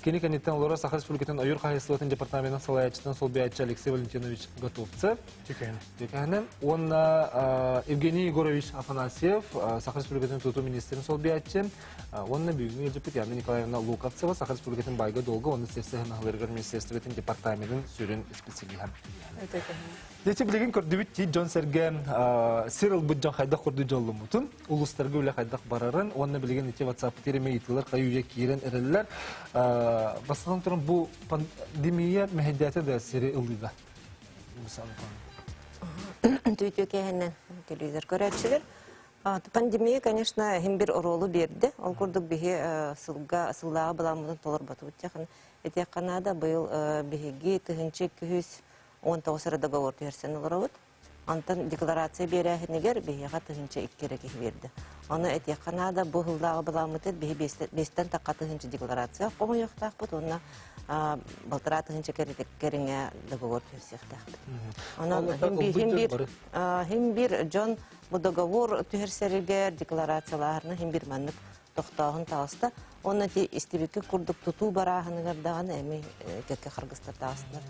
Кені кәнеттен олара Сахар Республикатын Ойыр Қайысылатын департаментінің салаячытын сол биятчы Алексей Валентинович Готовцев. Текәнен. Онна Евгений Егорович Афанасьев, Сахар Республикатын Туту министрін сол биятчы. Онна бүгін елжіпет Яна Николаевна Луковцева, Сахар Республикатын байга долғы, оны серсігін ағылырғыр министрліктің департаментінің сүрін специалихан. Дети білеген көрдібіт ті Джон Серге Сирил бұджан қайдақ құрды жолы мұтын. Улыстарға өлі қайдақ барарын. Онна білеген ете WhatsApp тереме етілер, қайуя кейрен әрелілер. Басынан тұрын бұл пандемия мәхедияты да сері ұлыға. Түйті кәйінен телевизор көрәтшілер. Пандемия, конечно, хем бір оролу берді. Ол көрдік бігі сыллаға бұламыдың толыр батып өттеқін. Әте қанада бұл бігі түхінші 219 договор түйерсен олар өт. Антон декларация берәхінігер бігі түхінші иккерек берді. Оны әте қанада бұл сыллаға бұламыды бігі 5-тен таққа түхінші декларация қомы еқтақ бұд. Онына балтыра түхінші керіңе договор түйерсектақ бұд. Хем бір Джон бұл договор түйерсерігер декларацияларыны хем бір маннық тоқтағын тағысты. Оны те істебекі күрдік тұту барағынығырдағын әмі кәкке қырғыстар тағысындар.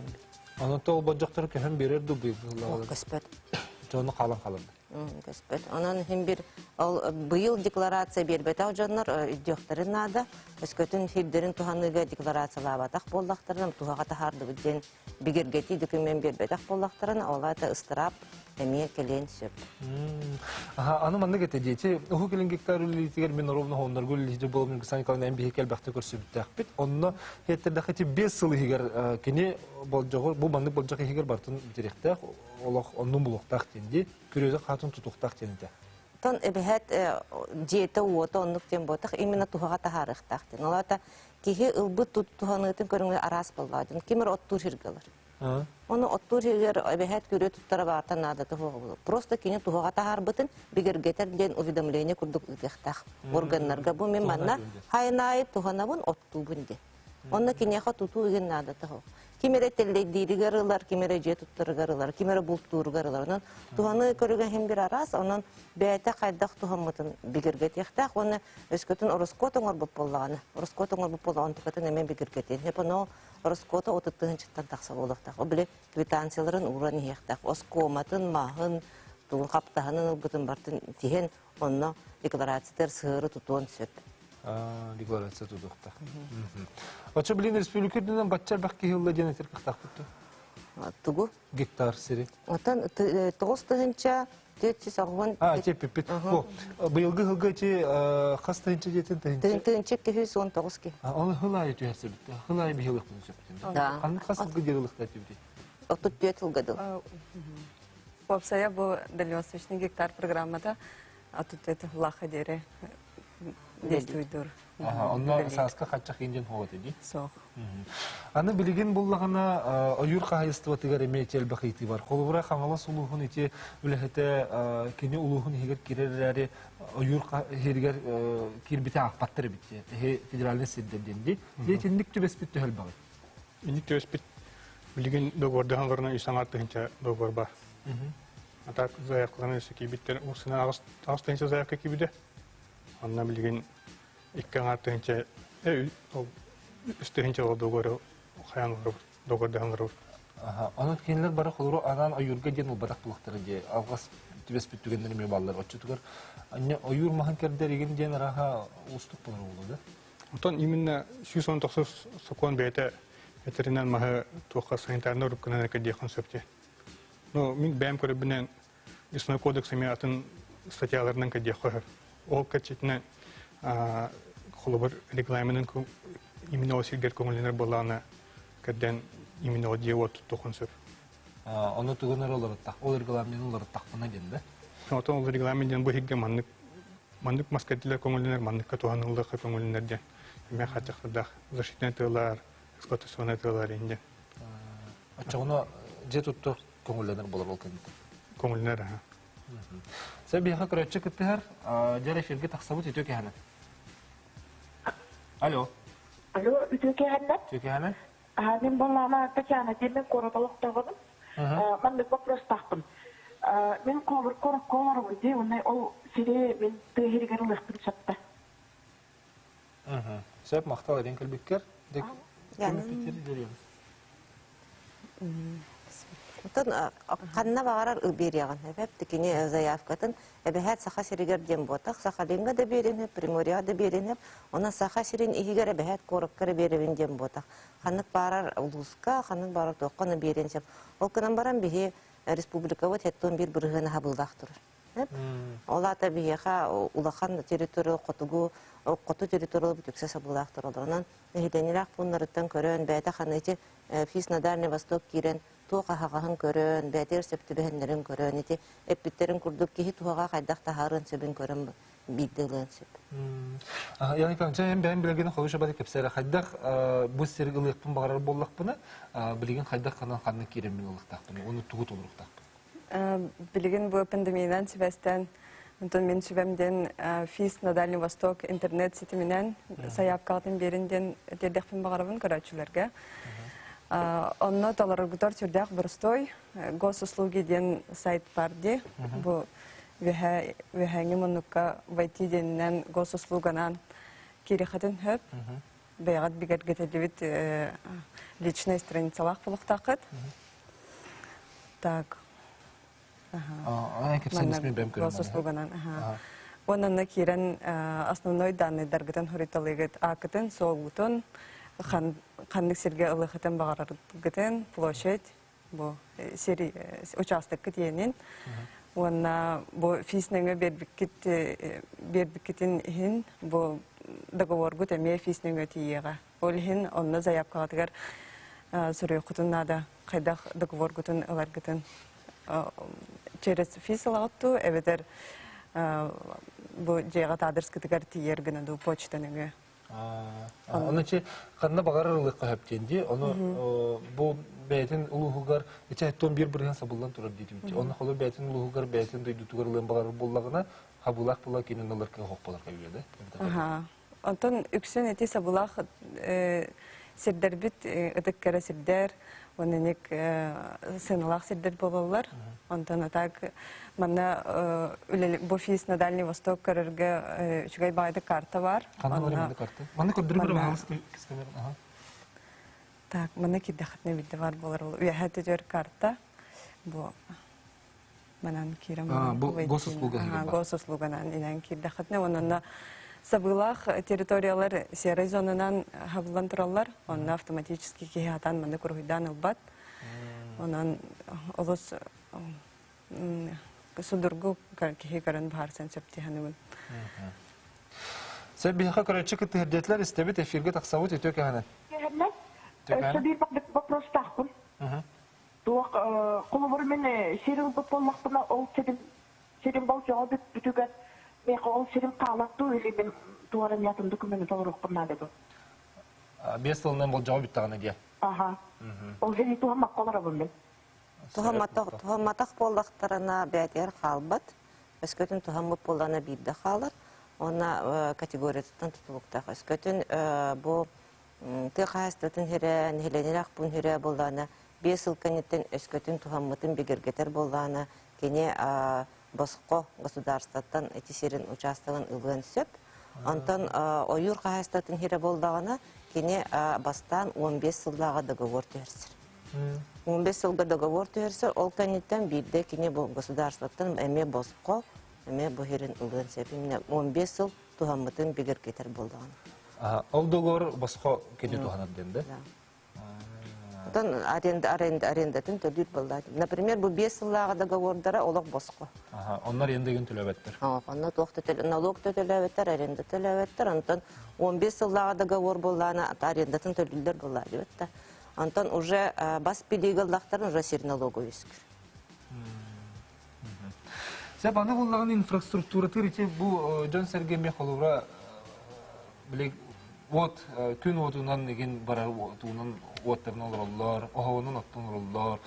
Оны тол баджақтары кәхін берер дұбы? Көспет. Жоны қалан-қаланды? Көспет. Онын хем бір бұйыл декларация бербет ау жонлар үдіқтарын ады. Өскөтін хейдерін туғанығы декларациялабатақ болдақтарын, туғаға тахарды бүдден бігергеті документ бербетақ болдақтарын, олайта ыстырап әмие келен сөп. Аны манны кәті дейті, ұғы келен гектар үлітігер мен ровны хоғындар гөлі болуын Гүсан Николаевна әмбейі кәлбәқті көрсі бүттәқпет. Онына хеттерді қәті 5 сылы егер кене бұл манны болжақ егер бартын директәқ, онның бұлықтақ тенде, көрезі қатын тұтуқтақ тенде. Тон әбәхәт жеті уоты онлық тен ботақ, именно туғаға тахарықтақ тен. Олата кеге ұлбы тұтуғанығытын көріңі арас болладың, кемір оттур жүргілер. Оны оттур егер әбәхәт көрі тұттара бартан надаты хоғы болып. Просто кене туғаға тахар бұтын бігергетер ден уведомление күрдік үтіқтақ органнарға. Бұл мен манна хайнайы туғана бұн отту бұнде. Оны кенеға тұту еген надаты хоғы. Кемере теллейдейді ғарылар, кемере же тұттары ғарылар, кемере бұлттуыр ғарылар. Туғаны көріген хем бір арас, онын бәйті қайдақ туғамытын бігергет ектақ, оны өскөтін ұрыскотың орбып болағаны. Ұрыскотың орбып болағын тұқытын әмен бігергетен. Хеп оны ұрыскоты отыттығын жыттан тақса болықтақ. О біле квитанцияларын ұран ектақ. Оскоматын, мағын, туғын қаптағының ұлғытын бартын теген, оны декларациятер сығыры тұтуын сөп. Декларация тұдуқта. Бача білін республикерден бачар бақки хилла ден етер қықтақ бұтты? Тұғу? Гектар сері. Отан 9-тығынша 460... Теппеппет. Бұйылғы хылға те қас тығынша детін тығынша? Тығынша 219 ке. Оны хылайы түйәсі бітті. Хылайы бір хылықтың сөптен. Қаны қас хылғы деріліқта түйбді? 34 хылға дыл. Попсая бұл дальневосточный гектар программада 34 хылақа дері действуйдур. Онна саска қатчақ инден хоғат еді? Соқ. Аны білеген болағына ойыр қағайыстыва тігер еме телбақ еті бар. Қолыбыра қаңала сұлуғын еті үліхеті кені ұлуғын егер керер әрі ойыр қағайыр кербіті ақпаттыр бітті. Федеральный седдерденде. Дейтіндік түбес бітті әл бағай? Индік түбес біт білеген доғырды ғанғырына үйсаңаттығынша доғыр бар. Атақ заяқланы өсі кейбіттер ұсына ағыстығынша заяққа кейбіді. Анна білген иккен аттығынша үстігінше ол доғыры қаян доғырды ғанғыры. Аны кенілер бары қолыру анан ойырға ден ол бадақ бұлықтары де алғас түбес бүттігендер ме балалар. Отчы түгір ойыр маған кәрдер еген ден араға ұстық болар олады? Отон именно 119 сокон бете ветеринар маха туха санитарный рукана кадия концепте. Но мин бэм көрөбүнен Исной кодексами атын статьяларынан кадия хохер. Ол качетне холобар регламентын именно осилгер көңүлүнөр болана каден именно одиот тохонсеп. Оны тугунар оларыттак. Ол регламент оларыттак бана денде. Отон ол регламенттен бу хигге маннык маскатилер көңүлүнөр манныкка туганылдык көңүлүнөрден. Мен хатыктыда защитный тылар, эксплуатационный тылар инде. Ачагына же тутту көңүлүнөр болор ол кенде. Көңүлүнөр. Сәбиха көрәтче кеттер. Жара эфирге таксабыт өтөк яна. Алло. Алло, өтөк яна? Өтөк яна? Мен балама Татьяна демен короталыктагым. Мен вопрос тактым. Мен колор өйдө, ондай ол сире мен тегергерликтин чатта. Сәп мактал рен келбеккер. Дек. Тон канна багарар уберяган. Хәп тикене заявкатын эбәһәт саха сиригер дем ботак, сахалинга да берене, примория да берене, она саха сирин игере бәһәт корыккыр беребин дем ботак. Ханнык барар улуска, ханнык барар токканы беренсеп. Ол кынан барам бихе республика вот хеттон бир биргәне хабылдактыр. Олата бихеха улахан территория котугу, коту территория бүтүксә сабылдактыр. Олардан нехиденирак буннарыттан көрөн бәйта ханыйты Фис на Дальний Восток кирен туга хагахан көрөн, бәтер септебендерин көрөн, ити эпиттерин курдук ки туга кайдак тахарын себин көрөн бидделен сеп. Яни памча ben билген хойша бады кепсәре кайдак бу сергылыктын багарар боллак буна, билген кайдак канан канны кирен милыктак. Оны тугу толуктак. Билген бу пандемиядан себестен Антон мен сүбемден Фис на Дальний Восток интернет сетименен заявкатын беринден тердекпен багарабын көрөчүлөргө. Онно таларыгытар түрдәк бұрыстой, госуслуги ден сайт барды. Бұл вәхәңі мұныққа вайти денінен госуслуганан керехатын хөп. Бәйғат бігергетелевит личный страницалақ бұлықтақыт. Так. Госуслуганан. Онына керен основной данный даргытан хұриталығыт ақытын, солғытын, Ханнык серге ылыхытын бағараргытын площадь, бу участок кытенин. Онна бу фиснеңе бербиккитин хин бу договоргут эме фиснеңе тиега. Ол хин онна заявкагатыгар сурuyukutun nada kaydak doговоргутун ыларгытын через фис алагытту эбетер бу жайга адрес кытыгар тиергene ду почтаныңы. Onun için kanına bakarırlık kahptendi. Onu bu beytin uluğugar içeriden bir sabullan turar dedim. Onu halı beytin uluğugar beytin duyduğularla bakarır bollağına habulak bulak inen alır ki hokpalar kayıyordu. Aha. Ondan üksün eti sabulak sirder bit ıdık kere sirder. Ondanik sınılak sirder bolurlar. Ondan atak mana bu Fis на Дальний Восток kararga üçgay bayda karta var. Kanal var karta. Mana koddur bir bağlıs kiskamer. Так, mana ki daxatne bidde var bolar. Üyehet ediyor karta. Bu manan kiram. Bu gosuslugana. Gosuslugana inen ki daxatne onunla sabılaq territoriyalar seray zonadan havlantırallar. Onun avtomatически kihatan mana kuruydan albat. Onun olus судургу кихи каран баарсан септи ханымын. Sen bir hakikaten çıkıntı hediyeler istebet efirge taksavut ediyor ki hanen. Tabii вопрос тахпын. Туак колобор мен серил болмакпына ол серим бол жоо бүтүгөт мен ол серим таалаттуу или мен туаран ятым документ толурукпына деп. 5 yılından bol cevap bitti diye. Aha. Ол сери туамак колорабын мен. Tuhamatak bollaqtarına bəyətər qalbət. Öskөtün tuhamı bollana birdə qalır. Ona kategoriyadan tutuluqdaq. Öskötün bu tığayastатын hərə, nəhələniraq bun hərə bollana 5 yıl kanitten öskötün tuhamıtın begirgetər bollana kene Bosqo государствоттан etisirin участогын ылгын сөп. Ondan oyur qayastатын hərə bollağına kene bastan 15 yıldağa договор törсür. 15 yılda договор törse ol kanitten birde kine bu государствоттан эме Босқо, эме bu herin ылгын sepimine 15 yıl tuhamıtın begir getir bolduğunu. Ол договор басқа кеде туханат денде. Отон арендатын төлүр болду. Например, бу 5 жылга договордары олог боско. Onlar ендеген төлөбеттер. Онна налог төлөбеттер, аренда төлөбеттер. Антон 15 жылга договор боллана арендатын төлүлөр болду деп. Антон уже бас билигаллактарын уже сир налогу өскөр. Сеп аны буллаган инфраструктура тиричи бу Жон Сергей Михайловра билек вот күн отунан деген барар отунан оттарны олорлар, оһонун оттун олорлар.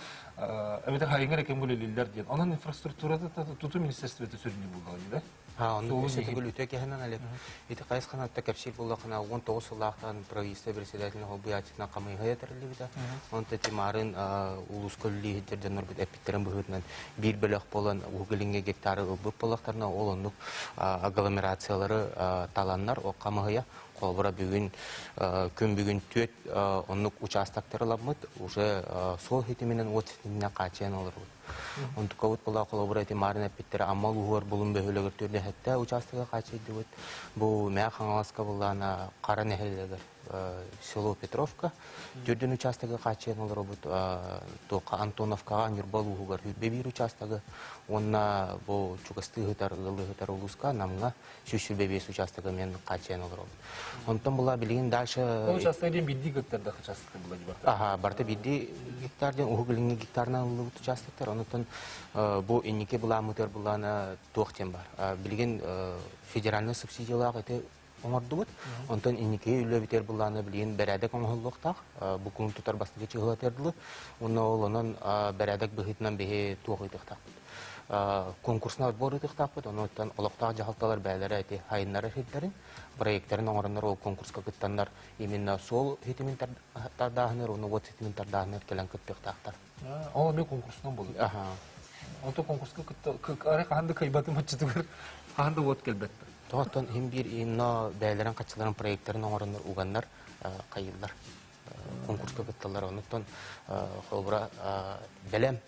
Эбетер хайынгар экен бөлелилер ден. Анын инфраструктурада туту министерството сүрүнү булган да. Он сегодня лютек я на лет. Это кайсхана так капсил была хана он то усулахтан правительство председатель хоббиятина камыгая терлибида. Он тети марын улусколли терденер бит эпитерен бөгөтнөн бир бөлөк болон угулинге гектары ылбып болактарына олондук агломерациялары таланнар о камыгая колбура бүгүн күн бүгүн төт оннук участоктор ламыт уже сол хитименен от хитимене качен олор. Он туковут была коллаборация марина Питера, а мал угор булун бөхөлөгөр түрдө хетте участокка качыйды вот. Бу Мяхангалска была на Каранехелегер село Петровка. Түрдөн участокка качыйын олор бут тока Антоновка Нюрбал угор бебир участогы. Онна бу чукастыгытар ылыгытар улуска намга шүшү бебес участогы мен качыйын олор. Онтон була билген дальше участогден бидди гектарда участокка була жибарта. Ага, барта бидди гектарден угулинге гектарына ылыгыт участоктор. Онтон бу эннике була мутер булана токтен бар. Билген федеральный субсидиялар эте оңордубут. Онтон эннике үлө битер булана билген берадек оңоллуктак. Бу күн тутар бастыгы чыгылатерлы. Уну олонун берадек быгытынан беге тогыйтыктак. Конкурсна отбор итыктак. Онтон олоктак жахалталар бәләре эте хайыннары хиттерин. Проекттерин оңороннор ол конкурска кыттаннар именно сол хитиминтардагыныр, уну вот хитиминтардагыныр келен кыттыктактар. Ол мен конкурсунан болду. Онто конкурска ары кандай кайбаты матчытыгыр кандай вот келбетти. Тоқтон hem bir именно бәйләрен катчыларын проекттерин оңороннор уганнар кайылдар. Конкурска кытталар онтон холбура белем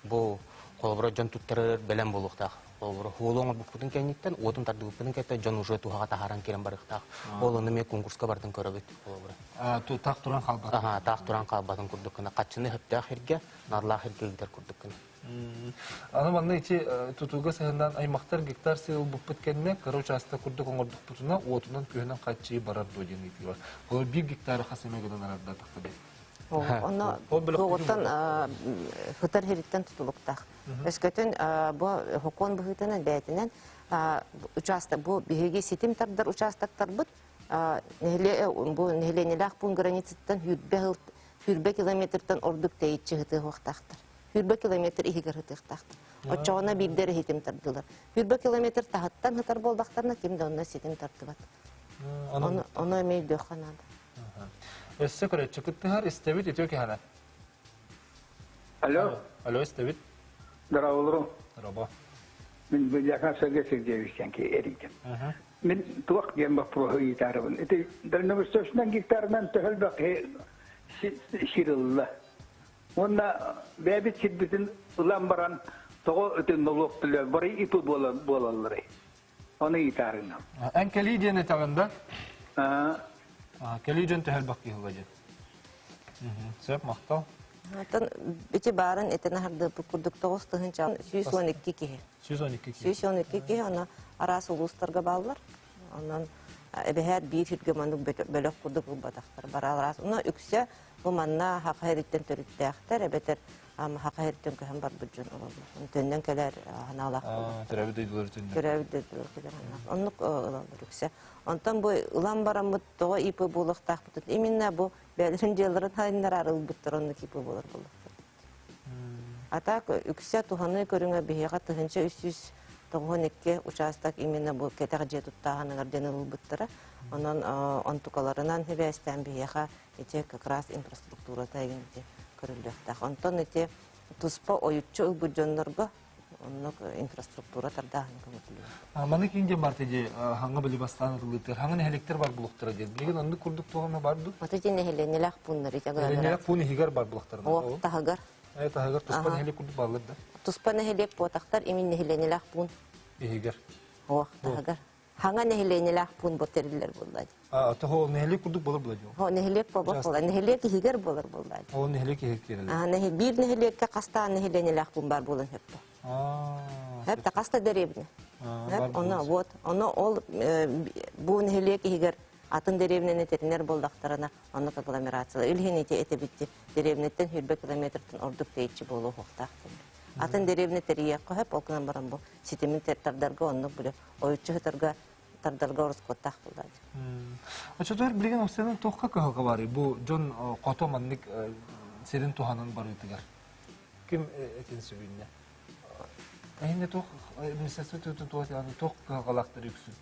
бу холбура жон туттарыр белем болуктак. Холоңор бупутун кенниктен отун тардыгыппын кетте жон уже тухага тахаран керен барыктак. Ол эме конкурска бардын көрөбөт холбура. Ту так туран калбат. Так туран калбатын курдуккана катчыны хепте ахирге нарлах хиргегдер курдуккана. Аны манда ичи тутуга сыгындан аймактар гектар сыгыл буппут кенне участок курдук оңордук бутуна отунан күйөнөн каччы барар доден ити бар. Ол 1 гектар хасемегеден арада тактады. Оны тоғыттан хытар хериттен тутулуктак. Өскөтөн бу хокон быхытынан бәйтинен участок бу биһиги ситим тардар участоктор бут бу нехленелах пун границаттан хүрбе километртен ордук тейитчи хыты вактактар. Хүрбе километр игер хытыктактар. Очоона бирдер хитим тардылар. Хүрбе километр тахаттан хытар болдактарына кимде онна ситим тартыбат. Оны эмейдө ханада. Эссе көрө чыкыттыгар истебит этөке хана. Алло. Алло, истебит. Здорово. Здорово. Мен бияка Сергей Сергеевиченки эритем. Мен туак гемба прохи тарабын. Это дальневосточный гектардан төхөлбөк ширылла. Онна бәбит сидбитин улам баран того өтен налог төлө бары ипы болалары. Оны итарына. Анкели дене тагында. Келиден тәһәлбәк килгәҗә. Сәп мактау. Атын бите барын этен харды курдук 9 тыгынча 112 киһи. 112 киһи ана арасы улустарга баллар. Анан эбәһәт бир хирге мандык бөлөк курдук батактар баралар. Уна үксә бу манна хакыйрәттән төрүттәхтәр эбәтер хакыйрәттән көһәм бар бүҗүн олар. Төннән келәр ханалак. Төрәбе дейдиләр төннән. Төрәбе дейдиләр. Оннук олар үксә. Антан бу улам барамыт тоо ипы булыктак бут. Именно бу бәлерин җелларын хайнар арыл буттырын кипы булыр булды. Атак үксә туханы көрүңә беһәгә тыгынча 392 участок именно бу кетәгә җетуттаганы гарденыл буттыра. Анан антукаларынан хәбәстән беһәгә ите как раз инфраструктура тагынды көрүлдәк. Антан ите туспа оючу буҗаннарга оннук инфраструктура тардаһын көмөтүлү. Маны кинде бартыжы ханга били бастан рылыктыр. Ханга нехелектер бар булуктыр дед. Билген онды курдук тогына барды. Матыжы нехеленелак пуннары тагы. Нехеленелак пуны хигар бар булуктарда. О, тагыр. Тагыр туспа нехелек курдук барлык да. Туспа нехелек потактар имин нехеленелак пун. Хигар. О, тагыр. Хаңа нехиленелах пун ботерилер буллады. Toho nehlik kurduk bulur bulacak. Ho nehilek baba bola, nehilek higer bulur bullады. O nehlik hekkeler. Bir nehilekке каста нехиленелах пун бар булын хеп. Hep de каста деревне. Hep onu ol bu nehilek higer атын деревнен этернер болдактарына аны агломерациялар. Илген эте битти. Деревнеттен 100 километрден ордук дейчи болуу хоктактыр. Атын деревне терия кохеп окунан баран бу ситемин тертардарга онну буле ойчу хатарга тардарга орскоттак булдады. Ачотор билген осенен тохка кахалга бары. Бу жон кото манник серин туханын барытыгар. Ким экен сөбүнне. Айне тох администрация туатаны тох кахалактыр үксүн.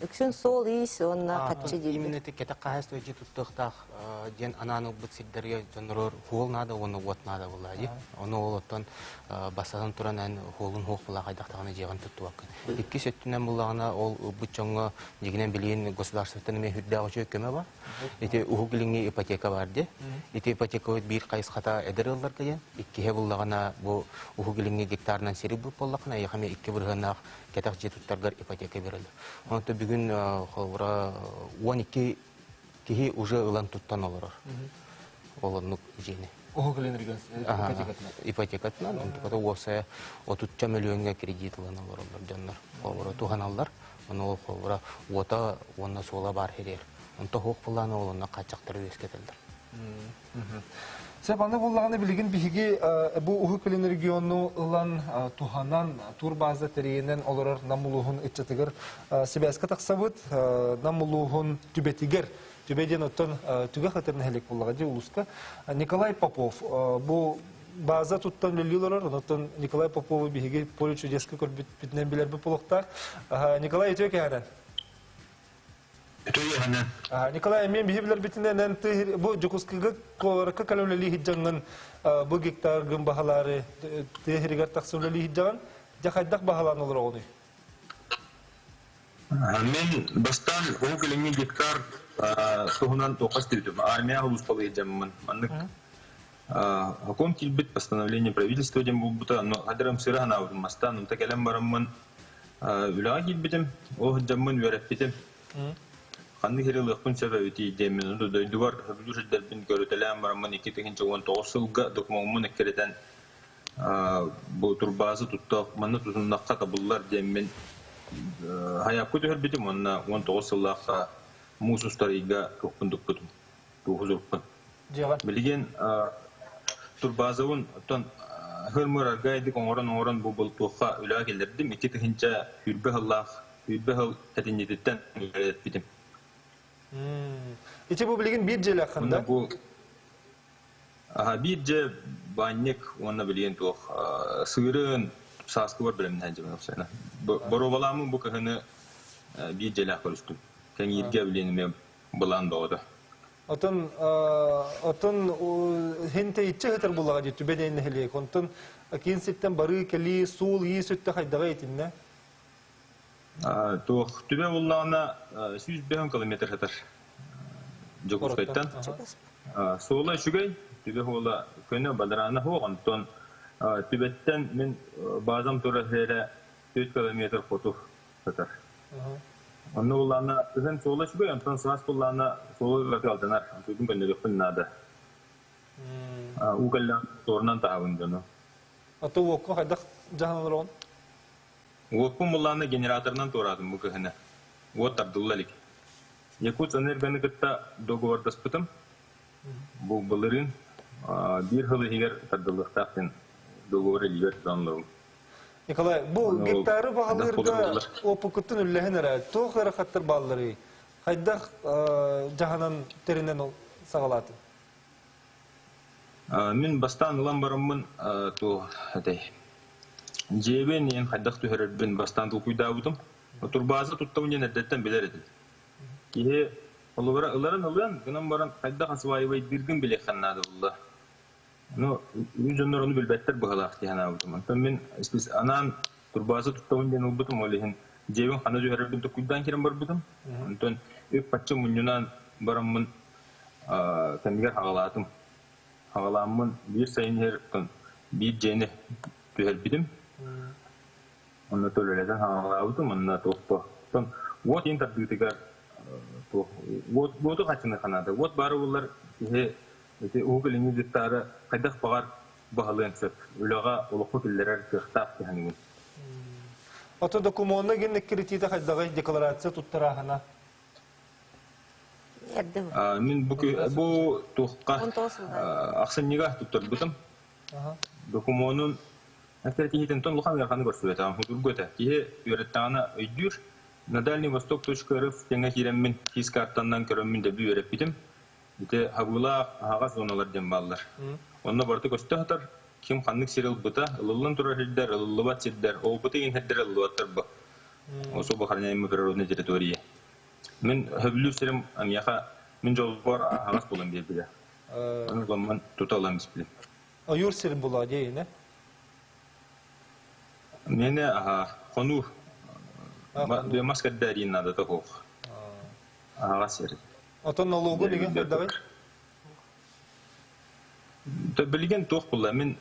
Үксүн сол ис онна катчы дейди. Именно текете кахасты жи туттуктак ден ананы бутсиддерге жонорор хол надо, оны вот надо булады. Оны олоттон басадан туран ан холун хок була кайдактаганы жеган туттуакын. Икки сөттүнөн булагына ол бутчоңго дегенен билген государственный мехүддагы чөкөмө бар. Эти угулиңи ипотека барды. Эти ипотека бир кайыс ката эдерылдар деген. Икки булагына бу угулиңи гектарынан сери бу боллакына яхаме икки бурганак кетак жетуттаргар ипотека берилди. Онто бүгүн холбура 12 кихи уже ылан туттан олорор. Олонук жени. Угулинерген ипотекатынан, онто оса 30 миллионга кредит ылан олорор жаннар. Холбура туганалдар, оны холбура ота онна сола бар херер. Онто хок буланы олонна качактыр өскетелдер. Сеп аны буллаганы билген биһиги бу угулин региону ылан туханан турбаза теренен олорор намулуһун иччатыгыр себеска таксабыт намулуһун түбетигер түбеден оттон түгө хатырын хелек буллагы улуска Николай Попов бу база туттан лилилорор оттон Николай Попов биһиги поле чудеска көрбүт бүтнен билер бу полоктар Николай Этөкеһаран Николай, мен бихиблер битинен бу жокускыга колорка калемлели хиджанган бу гектар гым бахалары техригар таксулели хиджаган жахайдак бахалан олор оны. Мен бастан он киломи гектар тухунан токас тирдим. Армия хулуспалы хиджамман. Маннык хаком килбит постановление правительства дем бубута, но хадрам сырахана удум мастан, он такелем барамман үлага килбитим, о хиджамман вереппитим. Ханны хирылык пун себеби демин дойдугар бүлүрдер бин көрөтеләм барман 2019 елга документын эккерден бу турбазы туттак маны тутуннакка табыллар демин хаяп көтөр битим онна 19 елга мусустарыга токундук бутум тухузурпун билген турбазын тон хөрмөр гайдык оңорон бу бултукка үлага келдирдим 2000 хүрбе тетинетен битим. İçe bu bilgin bir jel hakkında. Bu bir jel banyak onu bilgin toh sığırın saskı var bilemem hence ben sana. Borovalamın bu kahını bir jel hakkında. Kan yirge bilenim bulan doğdu. Otun hinte içe hatar bulağa jetü beden hele kontun kinsitten barı keli sul iyi sütte haydaga etinne. Тоқ түбе боллағына 105 километр хатар жокускайттан. Сола шүгей түбе бола көне бадараны хоғантон түбеттен мен базам тура хере 4 километр фотов хатар. Онны боллағына түзен сола шүгей, антон саас боллағына сола лақи алдынар. Түдің көндегі күннады. Уғалдан торынан тағындыны. Ато оққа қайдақ жағынан олған? Оқпын мұлланы генераторынан торадым бұл көхіне. Вот Абдуллалик. Якут энергияны кітта договордас бұтым. Бұл бұлырын бір хылы егер тардылықтақпен договоры либер тұранлығым. Николай, бұл гектары бағалырда опы күттін үлләхін әрі. Тоқ әрі қаттыр бағалыры. Қайдақ жағынан терінен сағалатын? Мен бастан ұлан барымын Жебен ең қайдақ түйерербен бастандыл күйда бұдым. Турбазы тұттауынен әдеттен білер едім. Кеге ұларын ұлан, ғынан баран қайдақ асывайыбай біргін біле қаннады бұлда. Үн жонлар оны білбәттер бұғалақ дейхана бұдым. Мен анан турбазы тұттауынен ұлбытым олейін. Жебен қана түйерербен тұқүйдан керен бар бұдым. Өп патчы мұнынан барамын кәмігер хағалатым. Хағаламын бір сайын еріптін бір жені түйербедім. Onunla tölelerden hağalavutum, onunla tohpa. Son, вот интердütügar, вот kaçını kanada. Вот barı bunlar, uğulini diktarı, kaydaq bağar bağalığın söp. Ulağa oluqu tillerer kıhtaq ki. Ото документна генник критита хайдагы декларация туттарахана. Мен bu tohqa aqsanniga tutturbutum. Dokumentun Әсәртейден тон лухан ярханы көрсөйт, худургөтә. Кие өйрәттәгәне өйдүр. На Дальний Восток.рф теңә киреммен, кис картаннан көрәммен дә бу өйрәп битем. Ите хагула ага зоналар дем баллар. Онда барды көстәтер, ким ханнык серил бута, лыллын турар хиддер, лыллыбат сиддер, о бута ин хиддер лыллаттыр бу. Осо бу харняйм природный территория. Мен хәблү серим амяха мен жолбар ага булам бирде. Аны гомман туталам биспле. Аюр серим була дейне. Мене кону маска дарин надо такого. Сер. Ото налогу деген давай. То билген тох була мен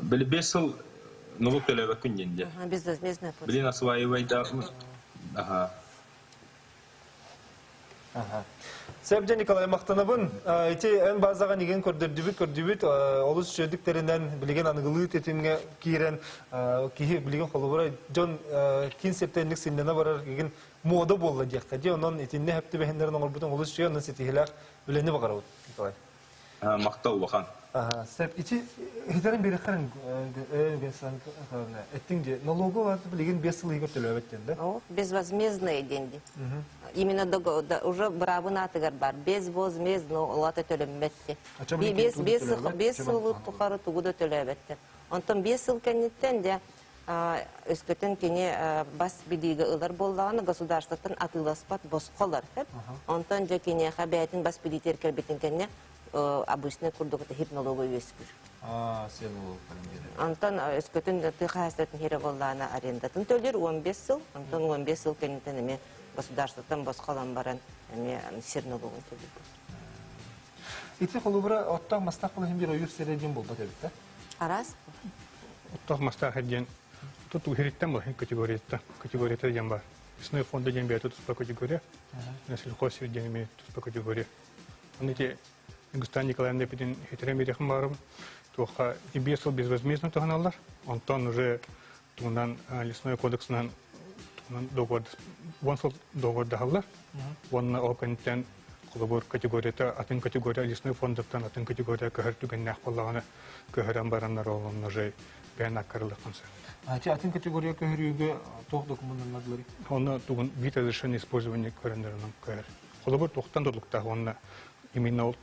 билбесел налог төлөбө күнденде. Безвозмездная путь. Билин осваивайда. Сәбден Николай Мақтанабын, ете ән базаға неген көрдірдібіт, олыс жөдіктерінен білген анығылы тетімге кейрен, кейі білген қолы бұрай, жон кен септенлік сендені барар кеген мода болы дейққа де, онын етінде әпті бәхендерін оңыр бұтын олыс жөй, онын сетігілер білені бағар ауд, Николай. Мақтау бұқан. Сәп, ете хетерін бері қарын әттіңде, налогы ваты білген 5 сылы егір төлі өбеттенді? Безвозмездные деньги. Именно уже бравынатыгар бар. Безвозмездно олата төлөмбетти. 5 сылы тухары тугуда төлөбетти. Онтон 5 сыл кенеттен де өскөтен кене бас бидиге ылар боллаганы государствотан атыласпат босқолар. Онтон же кене хабиятин бас бидитер кербетин кене обычный курдугута хипнология өскүр. Сен ол пәрімдері. Антон өскөтін тыхастатын хері боллағына арендатын төлер 15 сыл. Антон 15 сыл кенеттен еме государствотан босқалан баран сирнологын төлер. Ити қолы бұра оттақ мастақ қылы бір ойыр середен болды тәбітті? Арас? Оттақ мастақ әден тут угереттен бұл категорията ден бар. Весной фонда ден бәйті тұспа категория, сельхоз ден бәйті тұспа категория. Оны те Густан Николаевна педин хитрем берехм барым, тоха и бесел безвозмездно тоганалар. Антон уже тунан лесной кодексынан договор догалар. Он оконтен колобор категорията, атын категория лесной фондоптан, атын категория кахартуген нахпаллагана кахаран бараннар олым уже бәна карлыкансы. Атын категория кахарюге тох документалары. Он тугун вид разрешения использования кварендерным кахар. Колобор тохтан додлукта онна именно ол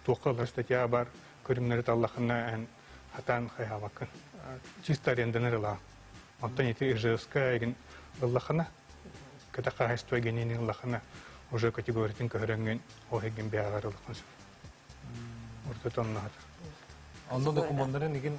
туққалар статья бар, көрімнері таллақына хатан хайхавакын. Чисто аренденер ла. Онтан еті ижевска егін ұллақына, кәті қағайсты егенені ұллақына уже категориятын көрінген ол еген бәғар ұллақын сөй. Орта тонна хатыр. Онда документтарын еген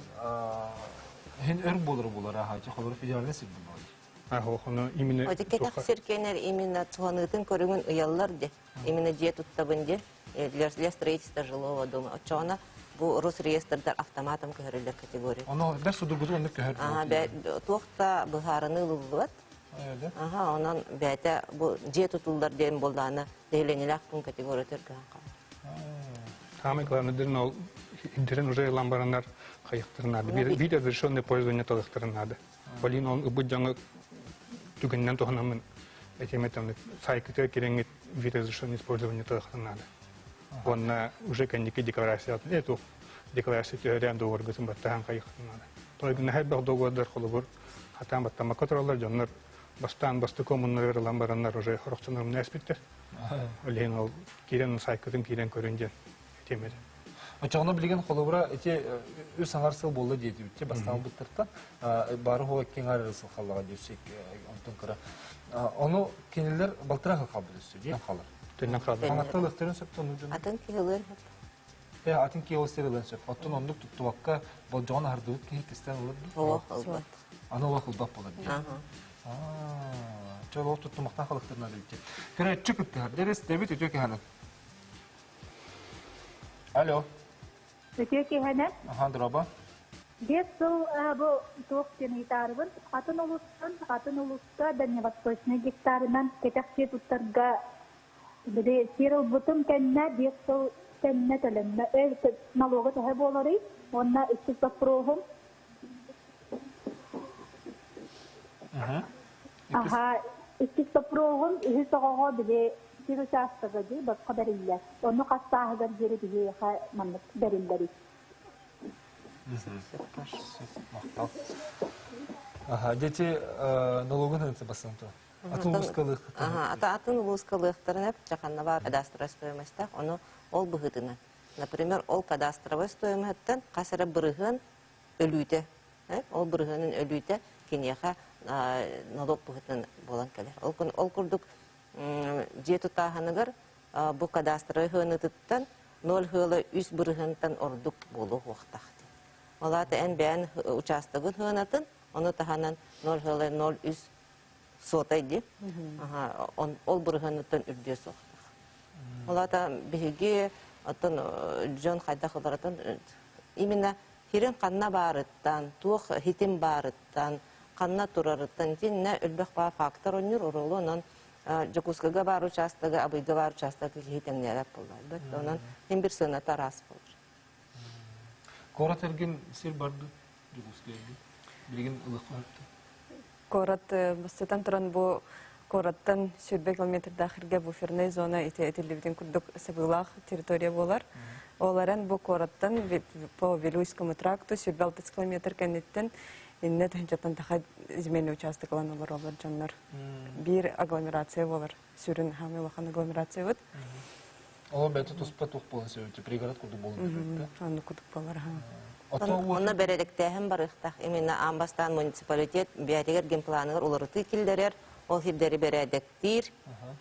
өр болыр ағайчы, қолыр федеральный сет болыр. Оди кетақ серкенер именно туғанығытын көріңін ұялар де, именно же туттабын де, для строительства жилого дома. Отчона бу Росреестрдар автоматом көгөрүлөр категория. Оно бер судугузу онда көгөрүлөр. Туақта быхарыны лылбат. Онан бәйті бу же тутулдар ден болданы дейленелер күн категория түргөн калды. Самый главный дырын ол интерен уже ламбаранар кайыктырынады. Вид разрешенное пользование талыктырынады. Полин он убыт жаңы түгеннен туханамын этеметамны сайкыты кереңет вид разрешенное использование талыктырынады. Он уже конники декларация эту декларация ряд договор гытын баттахан кайыктырынады. Тойгын һәр бак договордар холобур хатан баттама контроллар жаннар бастан басты коммуннар ламбаранар уже хорокчанар аспекттер. Олен ол кирен сайкытын кирен көрүнген этемет. Очоғына білген қолыбыра әте өз аңарсыл болды дейді бітте бастан бұттыртта бары хоға кен арырысыл қалаға десек онтын кіра. Оны кенелер балтырақ қалбы дөсі дейін қалыр. Аңатта лықтырын сөпті оны жүн? Атын кейлер. Атын кейлер стерилен сөп. Оттын ондық тұттуаққа бұл жоғын ардығыт кейі кестен олар бі? Оқ ұлбат. Аны оқ ұлбат болады дейді. Чөл оқ тұттымақтан қалықтырына дейді. Кірі чүкітті дәрес дәбет өте кәні. Алло. Өте кәні? Аха, дұраба. Бес жыл бұл тоқ денейтарыбын, атын ұлысқа Дальневосточный гектарынан кетекше тұттарға біде серіл бұтым кәнна бес жыл кәнна төлімді. Налоғы тәхі болары, онна үстіз бақпырығым. Үстіз бақпырығым, үхі соғаға біде серіл шастығы де басқа бәрілер. Оны қастағығар жері біде манық бәрілері. Дети налогын хынцы басын то. Атын улускалык. Атын улускалыктарын жақанна бар кадастровая стоимость, оны ол бұғытына. Например, ол кадастровая стоимосттан қасыры бұрығын өлүйті. Ол бұрығының өлүйті кенеға налог бұғытын болан кәлер. Ол күрдік жеті тағанығыр бұл кадастровая хынытыттан 0 хылы үз бұрығынтан ордық болу оқтақты. Олаты ән бән участығын хынатын, оны тағанан 0 хылы 0 үз сотай деп, ол бұрығынытын үрде соқтық. Олаты бігі жон қайда қыларатын, именно хирен қанна барыттан, туық хитин барыттан, қанна тұрарыттан, теніне үлбәқ ба фактор өнер ұрылы, онын Жакускага бар участығы, абыйға бар участығы хитен нереп болды. Онын хем бір сынаты рас болды. Корат әрген сер барды Жакускага? Білген ұлық қойыпты? Корат бұстытан тұран бұл Кораттан сүрбе километрді ақырға буферный зона етелебеден күрдік сабылақ территория болар. Оларан бұл Кораттан по Вилуйскому тракту сүрбе 6 километр кәнеттен инне тәнчаттан тақа земельный участықлан олар олар жаннар. Bir агломерация болар. Сүрін хамы лақан агломерация өт. Ол бәті тұспа тұқ болын сөйті, пригород күрді болын. Оны күрдік болар. Оны бәреліктәхін барықтақ. Именно Амбастан муниципалитет бәтегер гемпланығыр оларыты келдерер. Ол хибдері бәрәдектір.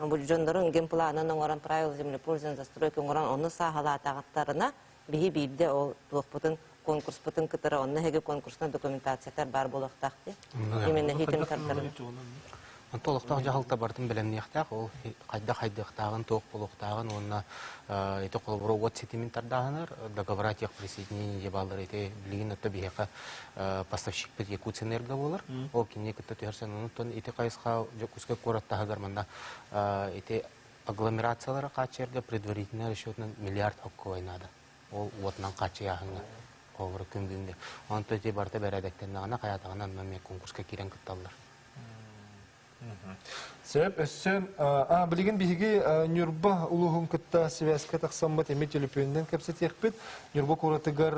Бұл жондарын гемпланының оран правил землепользования застройки оран оны сағала атағыттарына бейі бейді ол тұлықпытын конкурс бұтын кітірі, оны хеге конкурсына документациятар бар болықтақты. Именно хитім картары. Толықтақ жағылта бардым білемнеқтақ, ол қайда-қайдықтағын, тоқ болықтағын, онына еті қолбыру от сетиментардағыныр, договора тех присоединения ебалар еті білген өтті бейеқа поставщик бет Якутсэнерго болар. Ол кенне күтті түйерсен, оның еті қайысқа күске көраттағы гарманда еті агломерациялары қачерге предварительный расчетның миллиард оққа ойнады. Ол отынан қачы яғыңа қолбыры күнгінде. Оның төте барда бәрәдектен қаятағынан мәме конкурсқа керен күтталар. Себеп өссен, білген бігі Нюрба ұлығын күтті связка тақсамбат еме телепөнінен кәпсет еқпет. Нюрба көратығар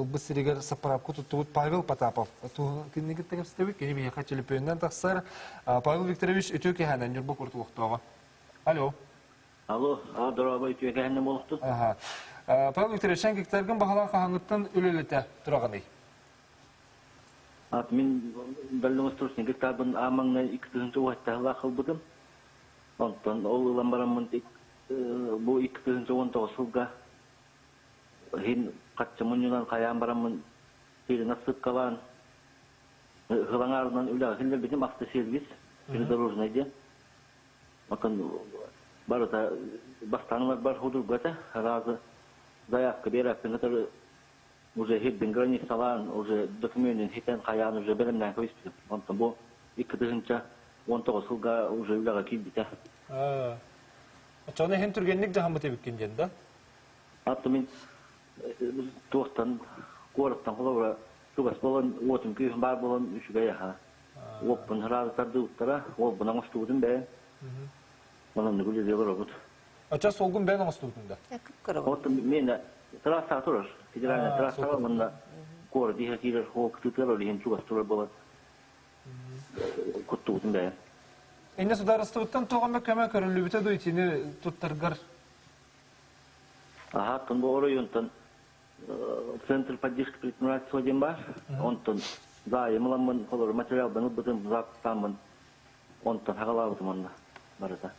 ұлбысырығар сапарапқы тұттығыт Павел Потапов. Кенне кетті кәпсетеуік, кені бігі телепөнінен тақсар. Павел Викторович өте кәхәнен Нюрба көрті ұқтуға. Алло. Алло, дұрабай өте кәхәнен болықты. Павел Викторович, шән кектәрген бағалан қағаңыттан өлелеті тұрағаны. Мен бәліңіз тұрсын, гектарбын амаңна 200 уаттағыла қылбыдым. Онтан ол ұлан барамын бұл 219 жылға хен қатшымын юнан қаян барамын серін асып қалан ғылан арынан үліға хендер бедем автосервис передорожный де. Макан барыта бастаңылар бар худургата разы заявка бераппен уже хидden границалан, уже документин хитен қаян уже білімнен көйспедім. Онтан бұл 2019 жылға уже үліға кейбіті. Çoğuna hem türgenlik de hamı tebikkin jenda? Atı men toğtan, ko'ribdan qo'la tugas bolan, o'tim kuyim bar bolan üçüge yaha. O'pun hırarı tardı uttara, ol buna mıstudun be. Ondan da gülü diyorlar oldu. Aça solgun ben mıstudunda? Otun men trasa turur. Federalne trasa var bunda. Ko'r diye kirer hok tutar hem tugas turur bolan. Kutudun be. Инне сударыстыбыттан тоғамы көмө көрүлүбүтө дуйтини туттаргар. Тон бу районтон центр поддержки предпринимательства ден бар. Онтон зайымламын, колор материалдан бутун зактамын. Онтон хагалабытмын барыта.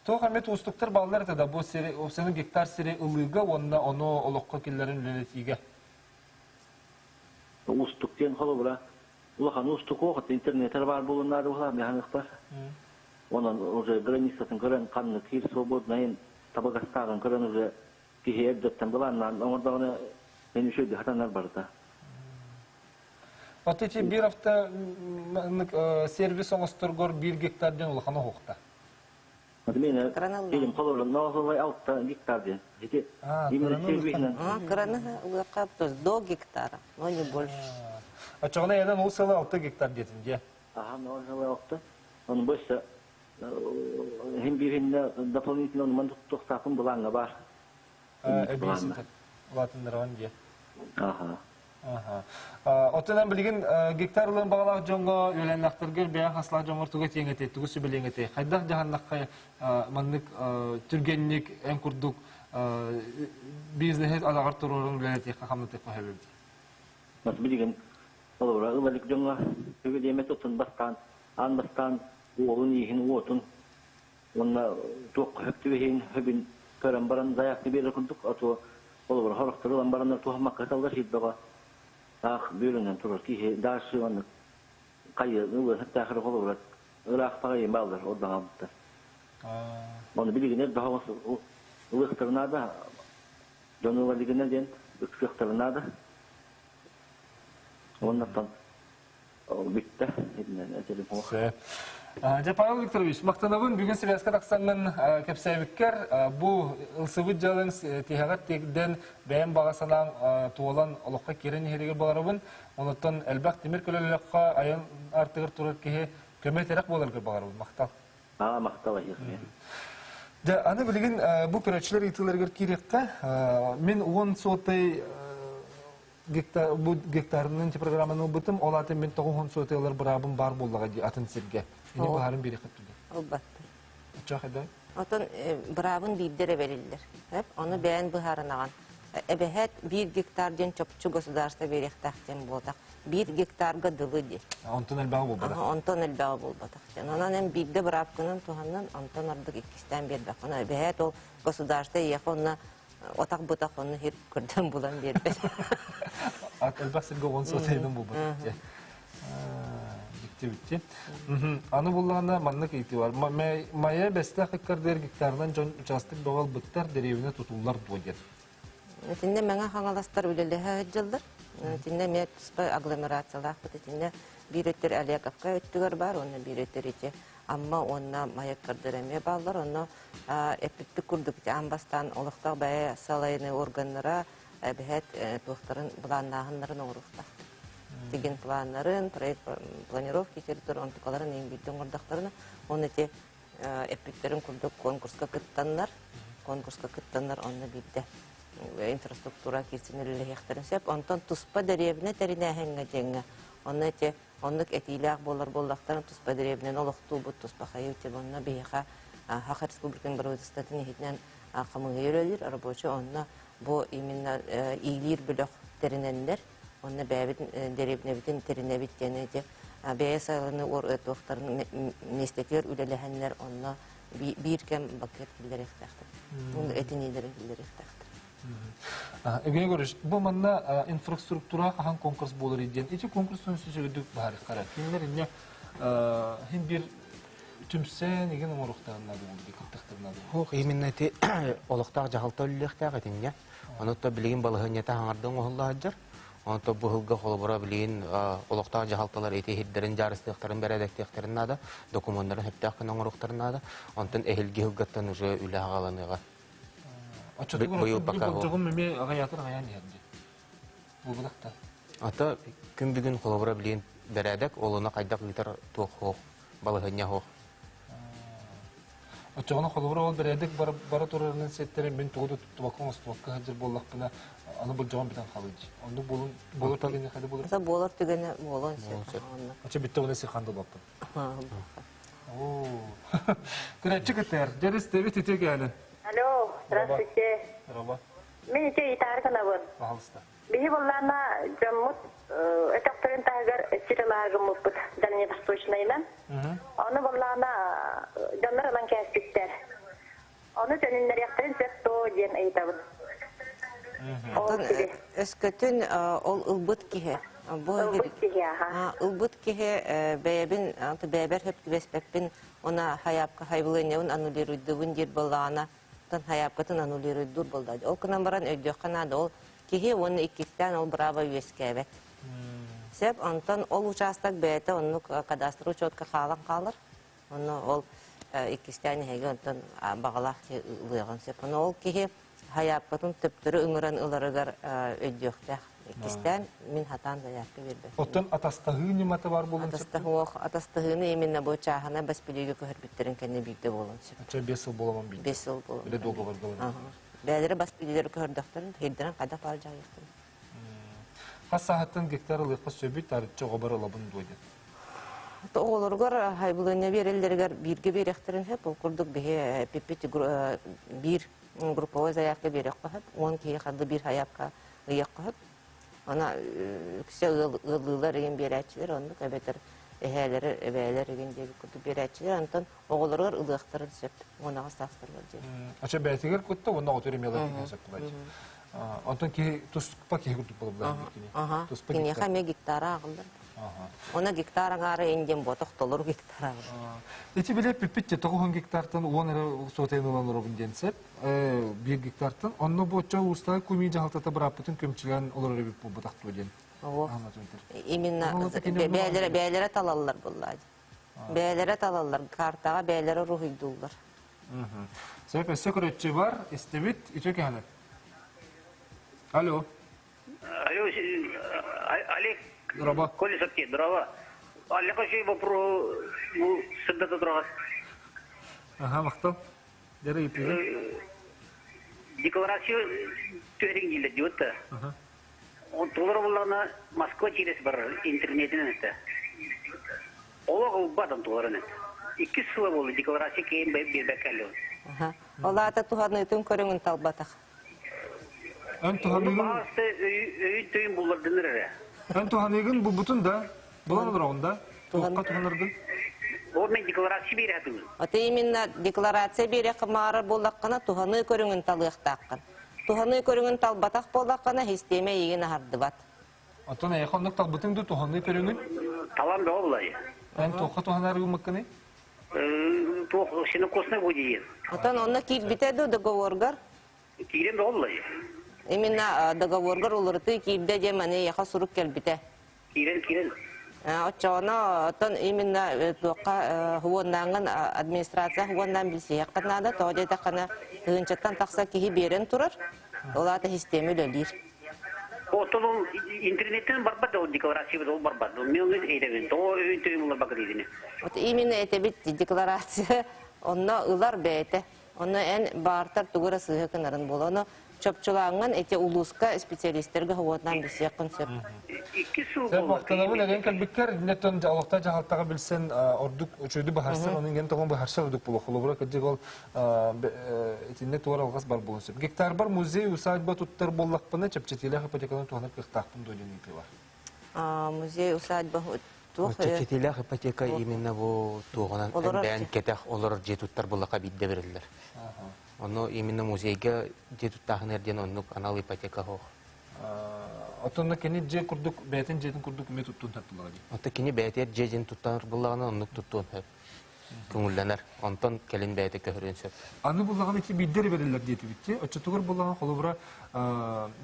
Тоғамет устуктар балдар да бу сери, осенин гектар сери ылыга, онна оно олокко киллерин үлелетиге. Устуктен колобура Улахан устук оқыт интернеттер бар болынлары олар механиктар. Онан уже границасын көрен қанны кир свободнайын табагастағын көрен уже кихе әбдеттен боланнан оңырдағыны мен үшөйді хатанар барды. Отечи bir hafta servis oңостургор 1 гектардан улахана хоқта. Мені фильм қолырын нағылай 6 гектардан. Краны улақап 2 гектара, но не больше. А чоғына еден ол сылы 6 гектар детін, де? Ага, нағылай 6. Оның бөсі, hem birinde дополнительно onun tuhtaqın bulanı var. Әбейсін латындырған де. Aha. Отынан білген гектарлығын бағалақ жоңға өләннақтыргер бәян қасылақ жоңғыр тұға теңеті, тұғы сөбелеңеті. Қайдақ жағаннаққа маңнық түргеннік, ән күрдік бизнес алағар тұрырын өләнеті қақамнаты қойабелді. Мас білген, олыра ұлалық жоңға түгі демет ұтын бастан, ан бастан, оғын ехін отын, онына тоқ хөпті бейін хөбін көрін баран заяқты бері күндік, атуы олыра хорықтырылан барандар туғамақ қыталда шейдіға. Ах, бүйріңнен тұрыр кейі, дағышы оны қайы, ұлы тәқірі қолы ұрат, ұрақ пағайын балдар, одан алыпты. Оны білген еді, бағамасы ұлықтырынады, жонуға дегеннен ден, үксіқтырынады. Оннаттан бітті, едінен әтелім қоқ. Павел Викторович, мақтанабын бүгін Сибирска тақсаңын кәпсәйбіккер, бұл ұлсывыд жалың тегағат тегден бәйін бағасынан туолан олыққа керен ехерегер боларыбын, оныттан әлбәқ демір көлеліққа айын артығыр тұрыр кеге көмет әрек боларғыр бағарыбын. Мақтал. Мақтал ехмен. Аны білген бұл көрәтшілер етілергер керекқа, мен 10 сотай гектарының программаны бұтым, ол атын мен 9 сотайлар бұрабын бар болдыға атын сірге. Ini baharın biri kıttıdı. Elbette. Çok eday? Oton brabın bibdere verirler. Hep onu beğen baharınagan. Ebehet 1 gektardan çöpçü gosdarsta verektakten boldak. 1 gektarga dılıdı. 10 ton elbağı bolbadak. 10 ton elbağı bolbadak. Ondan hem bibde brabkının tuhandan 10 ton ardık ikisten berbek. Ona ebehet o gosdarsta yek ona otak butak onu her kırdan bulan berbek. Elbaq sirge 10 sotaydan bolbadak. Bitti. Anı bullağına manlık eğiti var. Maya beste hakkar der gittardan can uçastık doğal bıttar derevine tutullar doger. Tinde mena hangalastar üleli hacıldır. Tinde me aglomeratsiyalar tinde bir ötür aliyakafka öttüger var onu bir ötür içe. Amma onna maya kardıreme bağlar onu epitti kurduk ambastan olukta baya salayını organlara behet doktorun bulanağınların uğrukta. Деген планларын, планировки территории антикаларын еңбектен ордақтарына, оны те эпиктерін күрдік конкурска кыттаннар, оны бейді инфраструктура керсенерлі яқтарын сөп, онтан тұспа дәребіне тәріне әңгі жәңі, оны те онлық әтейлі болақтарын тұспа дәребінен олықту бұд тұспа қайы өтеп, онына бейіға Хақа Республиканың бір өтістатын ехетінен қамыңы өрелер, арабочы онына бұл именно ийлер біліқ тәрінендер, Onu bəbin deribnebidin terinebidjeni de bəyə sayılını or ötüqtarın meslekler üleləhənlər onunla bir kem bakiyat bildir ektaxtır. Onu etin iyidir bildir ektaxtır. Egene görüş, bu manna infrastruktura qahan konkurs bolur ediyen. Ece konkursun süsügüdük bahari qara. Kimler inne hem bir tümsen egen oruqtağınladı oldu, kıttıqtırnadı. Hoq, eminne te oluqtaq jahalta ölülüqtaq etinge. Onu da bilgin balığınyata hangardan oğulla haccar. Onu da bu hılga kolubura bilgin oluqtaq jahaltalar eti hidderin jarıstıqtarın beredektiqtarın nada, dokumanların heptaqın oruqtarın nada. Ondan ehilgi hılgattan uca üle ağalanıға. Açıqın meme ağayatır ağayan yerdi. Bu budaqta. Ata gün bugün kolubura bilgin beredek, oluna qaydaq gitar tuq hoq, balığınya hoq. Açıqına kolubura ol beredek bara turarının setlerin ben tuğdu tutubakın ostuakka hacır bollaqpına anı bulcağın biten qalıcı. Onda bolur tügeni qayda bolur? Asa bolur tügeni bolun set. Açı bitti ona siqandı baptın. Күрәтчі кітер, жарыс дәбет ете кәлін. Алло, здравствуйте. Раба. Мен ете итарқына бұр. Бағалыста. Бейі болларына жаммут, өтіқтерін тағығар сирилағым мұппыт, Дальневосточнайынан. Оны болларына жанларынан кәспіктер. Оны жөнінлер яқтырын зәтто ден айтабын. Өскөтін ол ұлбыт кеге. Ұлбыт кеге бәйбер хөпті бәспәппін ona hayapka hayvılanıvın anuliruyduğun yer bolağına tan hayapkatın anuliruyduğur boldadı. O kınan baran ödüyor kanada ol kihi onu ikisten ol brava üyeskebet. Сеп, онтон ол участок бәйті, онны кадастры учетка қалан қалыр. Оны ол иккістәне хеге онтон бағалақ ұлыған сеп. Оны ол кеге хаяппатын төптірі үңірен ұларығар өйдіқтәқ. Иккістән мен хатан заявка бербе. Оттон атастағы нематы бар болын сеп? Атастағыны именно бұл чағына бас білеге көхір біттерін кәне бейді болын сеп. Ача 5 жыл боламын бейді? 5 жыл болын. Біле долғы бар болын? Бәлері бас білелері көхірдіқтарын, хейдерін қайда бар жағықтың. Қас сағаттан гектар ылыққа сөбет арытчы ғобар олабын дойды? Оғылырғар хайбылыны берелдергер бирге беректерін хеп, ол күрдік біге пепеті бір групповой заявка берек қағып, 10 кейі қады бір хаяпқа ұйық қағып. Она күсе ұлылар еген берәтшілер, оны көбетер әхәлері, әбәлер еген дегі күрді берәтшілер, антон оғылырғар ұлықтырын сөп, онаға сақтырылар деді. Ача бәйтігер көтті, онна өтеремелер сөп бұлайды. Антон тұспа кей күрдік болып бұлайды? Кене қаме гектара ағылдар. Она гектар аңары енден ботық толыр гектар ағылдар. Эти біле пиппетте 9 гектартан 10 әрі сотайын olan ұрығын денсеп, 1 гектартан, онны ботча ұстағы көмей жағалтата біраппытын көмчілген олар өребіп бұл бұтақты өден. Именно бәйлері талалылар бұллайды. Бәйлері талалылар, картаға бәйлері рухидулар. Себеп әсі көретші бар, істебет, итөк әні. Алло. Алло, Олег. Здорово. Коля Сапки, здорово. Олег, хочу вопрос, всегда тут раз. Ага, мақтал. Дәрі епеге. Декларация төрің елі дейотты. Он толыр болағына Москва через бар интернетінен әтті. Олығы бадам толырын әтті. 2 сылы болды декларация кейін бербәк әлі. Ола ата туғанытын көріңін талбатақ. Өн туғанығын бұл бұтын да, бұлан ұрағында, туғанға туғанырдың? Ол мен декларация беретім. Оты именно декларация берек мағарыр болаққана туғаны көріңін талықтаққын. Туғаны көріңін талбатақ болаққана хистеме еген ағарды бат. Отын әйқонлық талбытыңды туғаны көріңін? Талам да олай. Ән туққа туғанарығы мұққыны? Туқ, сені қосына көдейін. Отын оны кейт бітеді договоргар? Кейлем да олай. Именно договоргар олырты кейбде демені яқа сұрук келбіте. Кейлен. Отчоғына отын именно туққа хуоннаңын администрация хуоннан білсе яққынады, тоғдайда қана ғынчаттан тақса кейі берен тұрар, олаты системі өлелер. Отын интернеттен барбад ол декларация ол барбад. Мен өз әйдәген, тоғы өйін түйін олар бақыр едіне. Именно это бит декларация, онна ылар бәйті. Оны ән бартар туғыра сығы кынарын бол. Оны чөпчулаңын эти улуска специалисттерге хуотнан білсе яқын сөп. Сәп вақтанамын әген кәлбіккер, неттен алықта жағалтаға білсен ордық өчөйді бағарсын, оның ген тоғын бағарсын ордық болу. Қолы бұра көдек ол етінне туар алғас бар болын сөп. Гектар бар музей, усадьба туттар боллақпыны, чәпчетелі ипотеканың туғанып қықтақпын дойден екі бар. Музей, усадьба Чәтелі ипотека именно бұл туғанан бән кетек олар жетуттар боллаққа бейді берілдер. Оны именно музейге жетуттағын әрден онық анал ипотека хоқ. Отонна кені же күрдік, бәйтін жетін күрдік үме тұттуын тәттіліға дейм? Оты кені бәйтер жетін тұттаныр болағына онық тұттуын әп. Күңілленер, онтан кәлін бәйті көхірен сөп. Аны болағын еті бейдері берілер дейті бітті. Отчатығыр болағын қолы бұра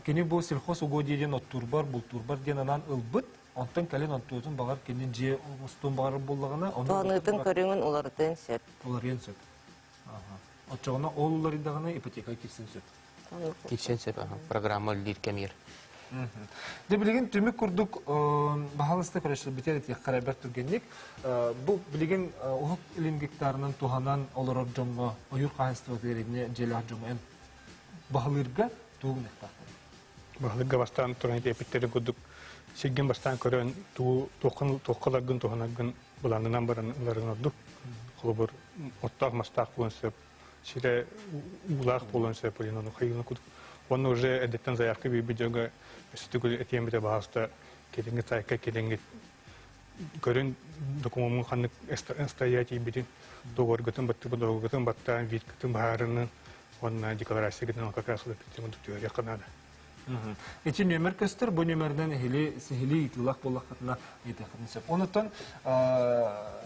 кені бұл сельхоз уго дейден оттур бар, бұл тур бар ден анан ылбыт, онтан кәлін онтуытын бағар кенен же ұстуын бағар болағына. Тоғынытын көріңін олардың сөп. Олардың сөп. Отчағына олылар идағына ипотека кирсен сөп. Кирсен сөп, программа лир кәмер. Де білеген түмік күрдік бағалысты көрәшілі бітер етек қарайбәр түргенлік. Бұл білеген ұғық илин гектарынан туғанан олар жоңға ойыр қағысты өтерегіне желі жоңға ән бағалырға туғын әқтақтар. Бағалырға бастан тұрған епеттері күрдік. Сегген бастан көрен тоққаларғын туғанарғын бұланынан баран ұларғын ордық. Қолы бір оттақ мастақ болын сөп, сире улақ болын сөп, оны қайғына күдік. Оны уже әдеттен заявка бейбідеуге өсітігіл әтембіде бағаста келіңгі сайқа келіңгі көрін документын қанық стоять ебеден доғырғытын баттан виткітін бағарының онына декларация кетен ол как раз олапеттен өндіктеуге қанады. Эти нөмір көстер, бұл нөмірден сихили итылақ болақ қатына етеқатын сөп. Онытын,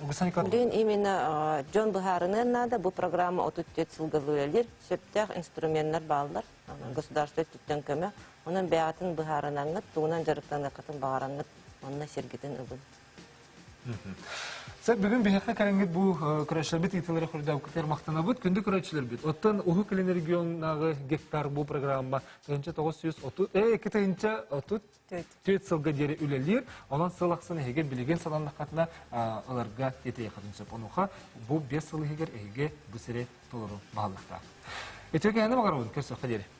Гусаникар? Блин, именно Джон Бухарының нада бұл программа отуттет сылғылуэлер, сөптәқ инструменттер балдар, государство түттен көмі, оның бәғатын Бухарынаңыт, туғынан жарықтан ақытын бағараңыт, онна сергитин ыбын. Сәт бүгін бейхаққа кәрінгет бұл күрәшілер бет етілері құрдау күтер мақтана бұд, күнді күрәшілер бет. Оттан ұғы кілін регионнағы гектар бұл программа түйінші 930 түйет сылға дері үлелер, онан сылақсын әйге білеген саланлық қатына оларға тетей қатын сөп. Онуға бұл 5 сылы егер әйге бұсыре толыру бағалықта. Өтеге әні мағарауын көрсі қадері.